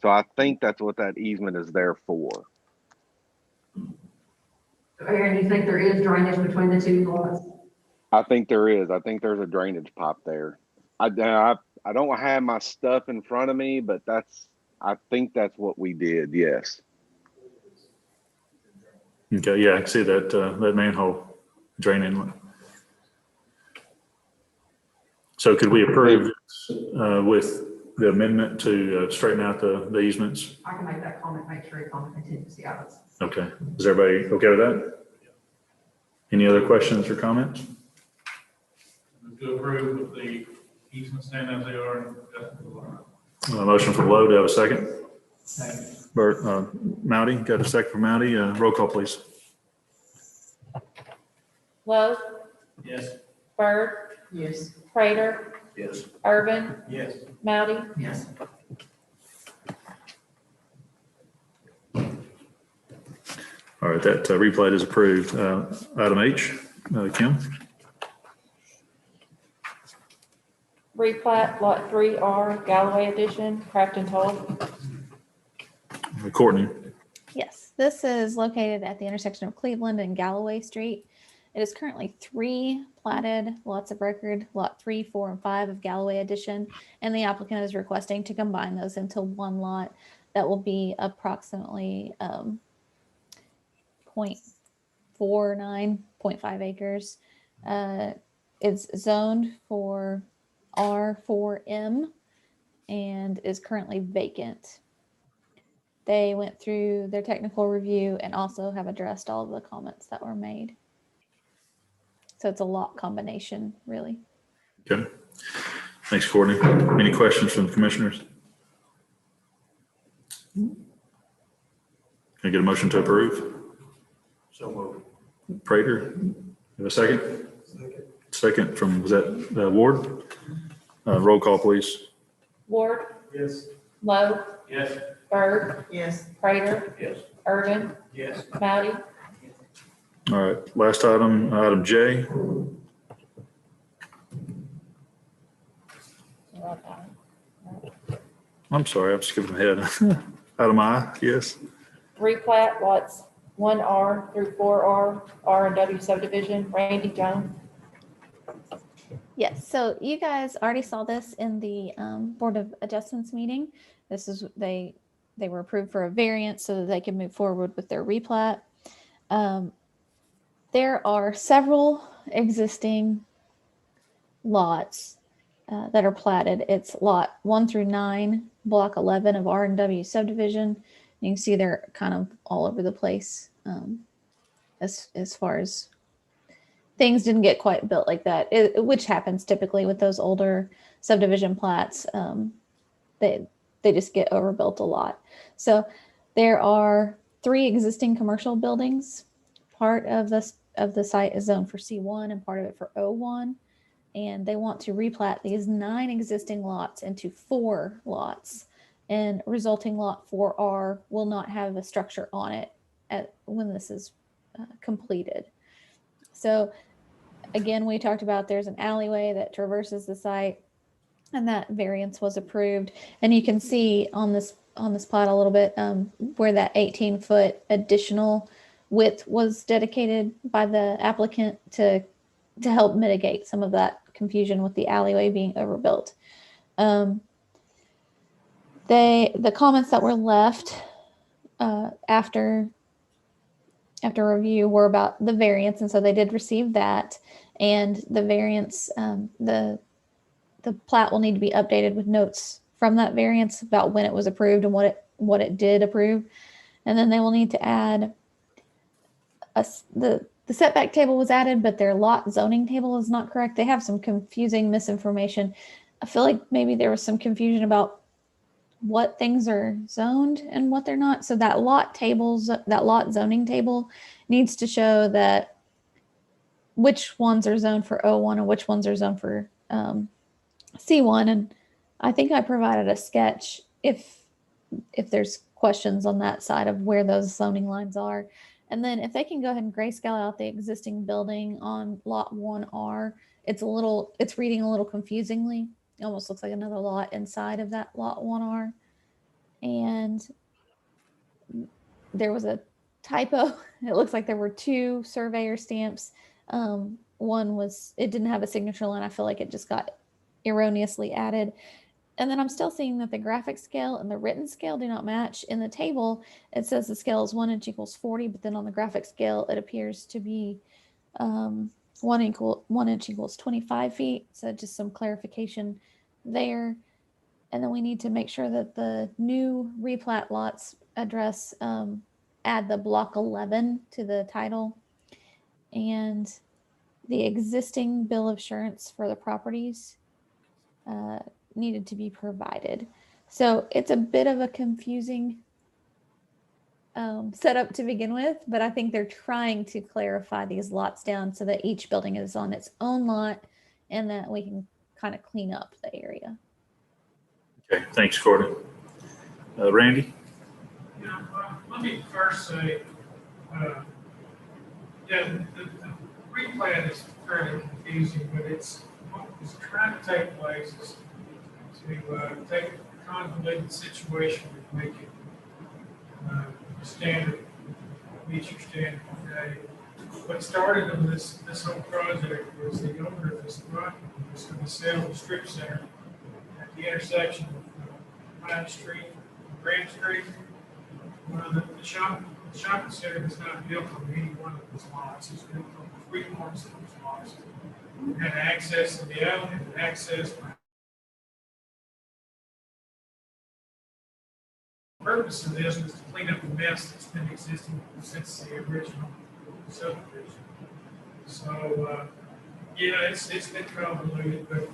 So I think that's what that easement is there for. Aaron, you think there is drainage between the two lots? I think there is. I think there's a drainage pipe there. I don't have my stuff in front of me, but I think that's what we did. Yes. Okay. Yeah, I can see that that manhole drain inlet. So could we approve with the amendment to straighten out the easements? I can make that comment, make sure it's on the contingency items. Okay. Is everybody okay with that? Any other questions or comments? To approve with the easement stand as they are. And Motion for Lowe. Do I have a second? Bert, Mouty, got a second from Mouty. Roll call, please. Lowe, yes. Bird, Yes. Prater, Yes. Urban, Yes. Mouty. Yes. All right, that replat is approved. Item H, Kim? Replat Lot 3R Galloway Edition, Crafton Toll. Courtney? Yes, this is located at the intersection of Cleveland and Galloway Street. It is currently 3 platted lots of record, lot 3, 4, and 5 of Galloway Edition, and the applicant is requesting to combine those into one lot that will be approximately 0.5 acres. It's zoned for R4M and is currently vacant. They went through their technical review and also have addressed all of the comments that were made. So it's a lot combination, really. Okay. Thanks, Courtney. Any questions from the commissioners? Can I get a motion to approve? So moved. Prater, have a second? Second from, was that Ward? Roll call, please. Ward, Yes. Lowe, Yes. Bird, Yes. Prater, Yes. Irvin, Yes. Moody. All right, last item, item J. I'm sorry, I'm skipping ahead. Item I, yes. Replat lots 1R through 4R, R and W subdivision, Randy Jones. Yes, so you guys already saw this in the Board of Adjustments meeting. This is, they were approved for a variance so that they can move forward with their replat. There are several existing lots that are platted. It's lot 1 through 9, block 11 of R and W subdivision. You can see they're kind of all over the place as far as things didn't get quite built like that, which happens typically with those older subdivision plats. They just get overbuilt a lot. So there are 3 existing commercial buildings. Part of the site is zoned for C1 and part of it for O1. And they want to replat these 9 existing lots into 4 lots. And resulting lot 4R will not have a structure on it when this is completed. So again, we talked about there's an alleyway that traverses the site, and that variance was approved. And you can see on this plot a little bit where that 18-foot additional width was dedicated by the applicant to help mitigate some of that confusion with the alleyway being overbuilt. The comments that were left after review were about the variance, and so they did receive that. And the variance, the plat will need to be updated with notes from that variance about when it was approved and what it did approve. And then they will need to add the setback table was added, but their lot zoning table is not correct. They have some confusing misinformation. I feel like maybe there was some confusion about what things are zoned and what they're not. So that lot zoning table needs to show that which ones are zoned for O1 and which ones are zoned for C1. And I think I provided a sketch if there's questions on that side of where those zoning lines are. And then if they can go ahead and grayscale out the existing building on lot 1R, it's reading a little confusingly. It almost looks like another lot inside of that lot 1R. And there was a typo. It looks like there were 2 surveyor stamps. One was, it didn't have a signature line. I feel like it just got erroneously added. And then I'm still seeing that the graphic scale and the written scale do not match. In the table, it says the scale is 1 inch equals 40, but then on the graphic scale, it appears to be 1 inch equals 25 feet. So just some clarification there. And then we need to make sure that the new replat lots address, add the block 11 to the title, and the existing bill of assurance for the properties needed to be provided. So it's a bit of a confusing setup to begin with, but I think they're trying to clarify these lots down so that each building is on its own lot and that we can kind of clean up the area. Okay, thanks, Courtney. Randy? Let me first say, Yeah, the replat is fairly confusing, but what it's trying to take place is to take a convoluted situation and make it standard, meet your standard. Okay? What started on this whole project was the owner of this property was going to sell the strip center at the intersection of Pine Street and Grand Street. Well, the shopping center is not built on any one of those lots. It's built on 3 parts of those lots. It had access to the alley and access by the purpose of this was to clean up the mess that's been existing since the original subdivision. So, yeah, it's been convoluted, but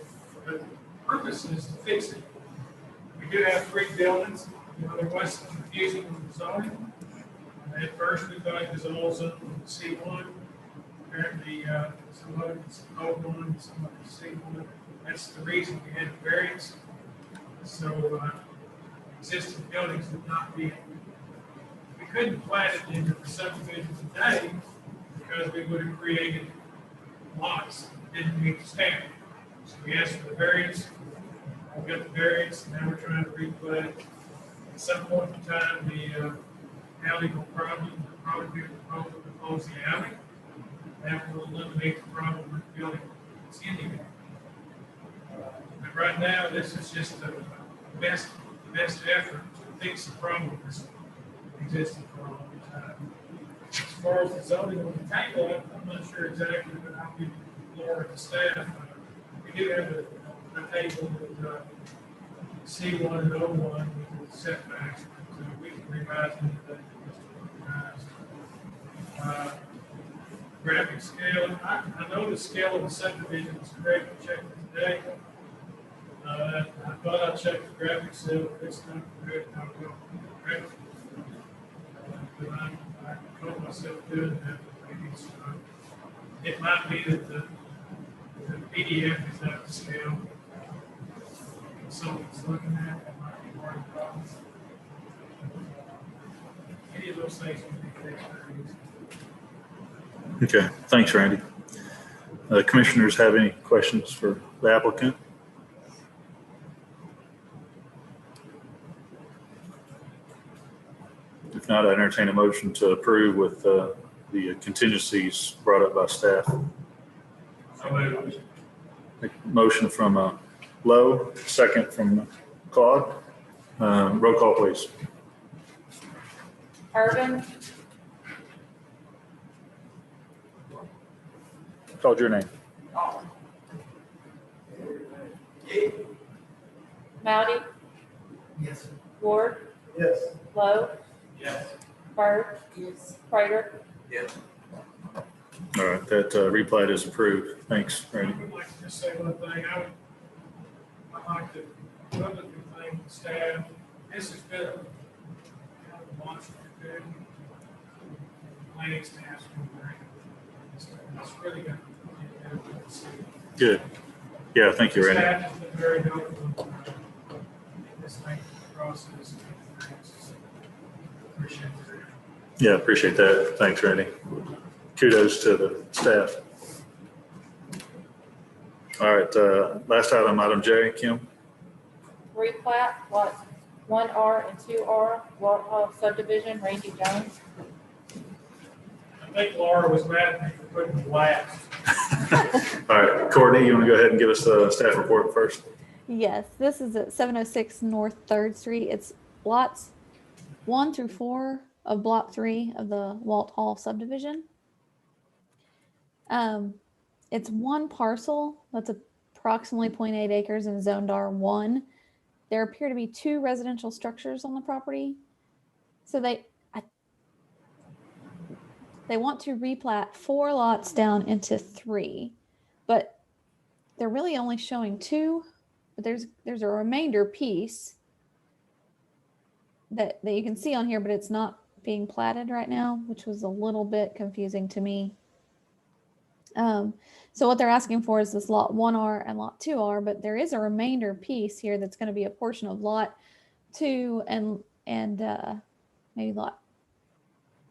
the purpose is to fix it. We do have 3 buildings. You know, there was some confusion with the zoning. At first, we thought it was all zoned C1. Apparently, some of it's O1, some of it's C1. That's the reason we had the variance. So, existing buildings would not be, we couldn't plat it into the subdivision today because we would have created lots that didn't meet the standard. So we asked for the variance, we got the variance, and now we're trying to replat it. At some point in time, the alley will probably be a proposal to close the alley. That will eliminate the problem with the building that's in the alley. But right now, this is just the best effort to fix the problem that's existing for a long time. As far as the zoning on the table, I'm not sure exactly, but I'll give Laura and the staff. We do have a table with C1 and O1 with the setbacks. So we can revise anything. Graphic scale. I know the scale of the subdivision is correct. I checked it today. I thought I checked the graphic scale, but it's not correct. I will correct it. But I caught myself doing that. Maybe it might be that the PDF is not the scale. Someone's looking at it, that might be part of the problem. Any of those things can be fixed very easily. Okay, thanks, Randy. Commissioners have any questions for the applicant? If not, I entertain a motion to approve with the contingencies brought up by staff. Motion from Lowe, second from Claude. Roll call, please. Urban, Called your name. Mounty, Yes. Ward, Yes. Lowe, Yes. Bird, Yes. Prater. Yes. All right, that replat is approved. Thanks, Randy. I would like to just say one thing. I'd like to publicly thank the staff. This has been a monster to do. Planning staff's been great. It's really good. Good. Yeah, thank you, Randy. Staff has been very helpful in this lengthy process. Appreciate it. Yeah, appreciate that. Thanks, Randy. Kudos to the staff. All right, last item J, Kim. Replat, lots 1R and 2R, Walt Hall subdivision, Randy Jones. I think Laura was mad at me for putting the last. All right, Courtney, you want to go ahead and give us the staff report first? Yes, this is at 706 North 3rd Street. It's lots 1 through 4 of block 3 of the Walt Hall subdivision. It's one parcel that's approximately 0.8 acres and zoned R1. There appear to be 2 residential structures on the property. So they want to replat 4 lots down into 3, but they're really only showing 2. But there's a remainder piece that you can see on here, but it's not being platted right now, which was a little bit confusing to me. So what they're asking for is this lot 1R and lot 2R, but there is a remainder piece here that's going to be a portion of lot 2 and maybe lot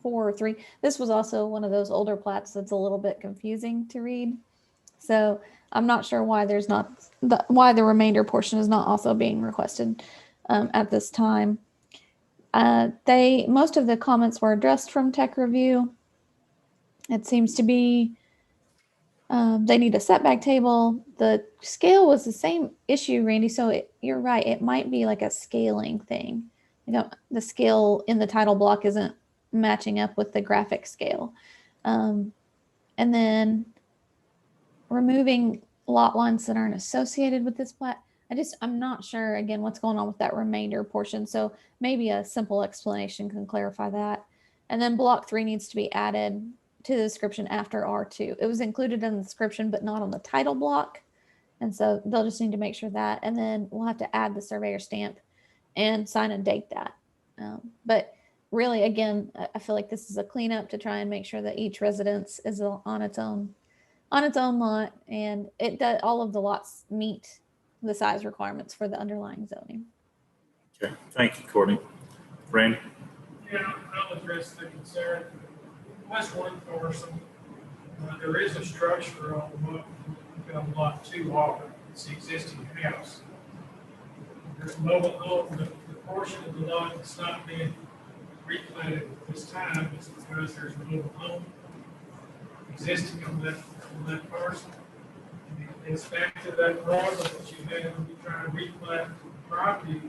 4 or 3. This was also one of those older plats that's a little bit confusing to read. So I'm not sure why there's not why the remainder portion is not also being requested at this time. Most of the comments were addressed from tech review. It seems to be they need a setback table. The scale was the same issue, Randy. So you're right. It might be like a scaling thing. The scale in the title block isn't matching up with the graphic scale. And then removing lot lines that aren't associated with this plat. I'm not sure again what's going on with that remainder portion. So maybe a simple explanation can clarify that. And then block 3 needs to be added to the description after R2. It was included in the description, but not on the title block. And so they'll just need to make sure that, and then we'll have to add the surveyor stamp and sign and date that. But really, again, I feel like this is a cleanup to try and make sure that each residence is on its own lot, and all of the lots meet the size requirements for the underlying zoning. Okay, thank you, Courtney. Randy? Yeah, I'll address the concern. West one parcel, there is a structure on lot 2R. It's the existing house. There's a mobile home. The portion of the lot that's not being replanted at this time is because there's a mobile home existing on that parcel. And it's back to that problem that you had when you try to replant the property,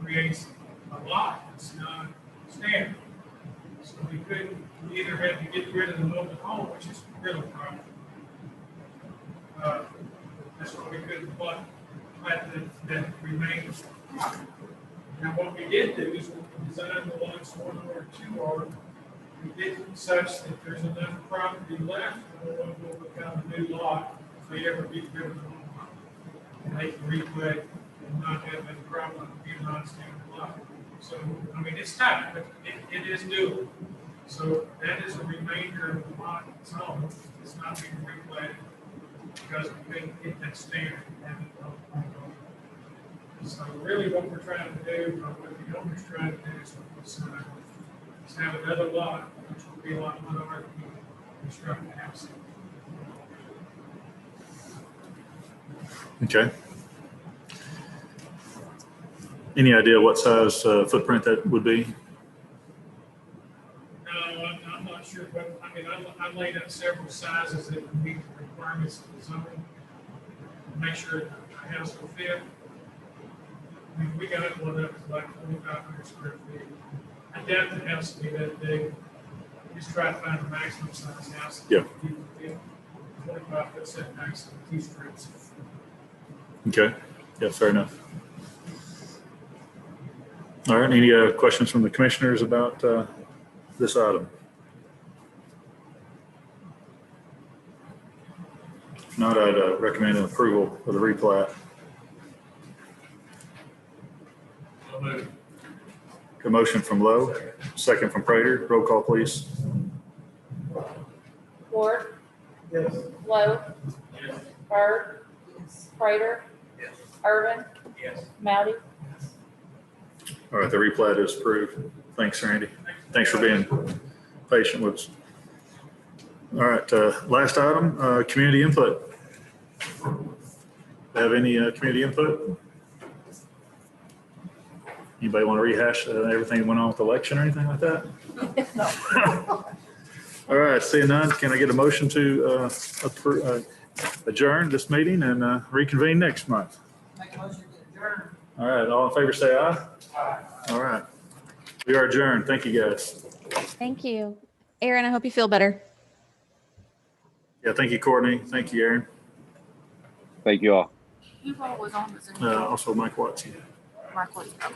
creates a lot that's not standard. So we either had to get rid of the mobile home, which is real property. That's why we couldn't plant that remains. Now, what we did do is we designed the lots 1 or 2R. We did it such that there's enough property left for one will become a new lot if they ever get rid of the mobile home. And they can replay and not have any problem being non-standard lot. So, I mean, it's tough, but it is doable. So that is a remainder of the lot that's on. It's not being replanted because we couldn't get that standard. So really what we're trying to do, or what the owner's trying to do is have another lot, which will be a lot more hard to construct a house. Okay. Any idea what size footprint that would be? No, I'm not sure, but I mean, I laid out several sizes that would meet the requirements of the zoning. Make sure the house will fit. I mean, we got one up to like 2,500 square feet. I doubt the house will be that big. Just try to find a maximum size house. Yeah. 25-foot setbacks and 2 streets. Okay. Yeah, fair enough. All right. Any questions from the commissioners about this item? If not, I'd recommend an approval of the replat. A motion from Lowe, second from Prater. Roll call, please. Ward, Yes. Lowe, Yes. Bird, Yes. Prater, Yes. Irvin, Yes. Mowdy. All right, the replat is approved. Thanks, Randy. Thanks for being patient with us. All right, last item, community input. Have any community input? Anybody want to rehash everything that went on with the election or anything like that? No. All right, seeing none, can I get a motion to adjourn this meeting and reconvene next month? Make a motion to adjourn. All right, all in favor say aye. Aye. All right, we are adjourned. Thank you, guys. Thank you. Aaron, I hope you feel better. Yeah, thank you, Courtney. Thank you, Aaron. Thank you all. Who all was on the Zoom? Also Mike Watson. Mark was, okay.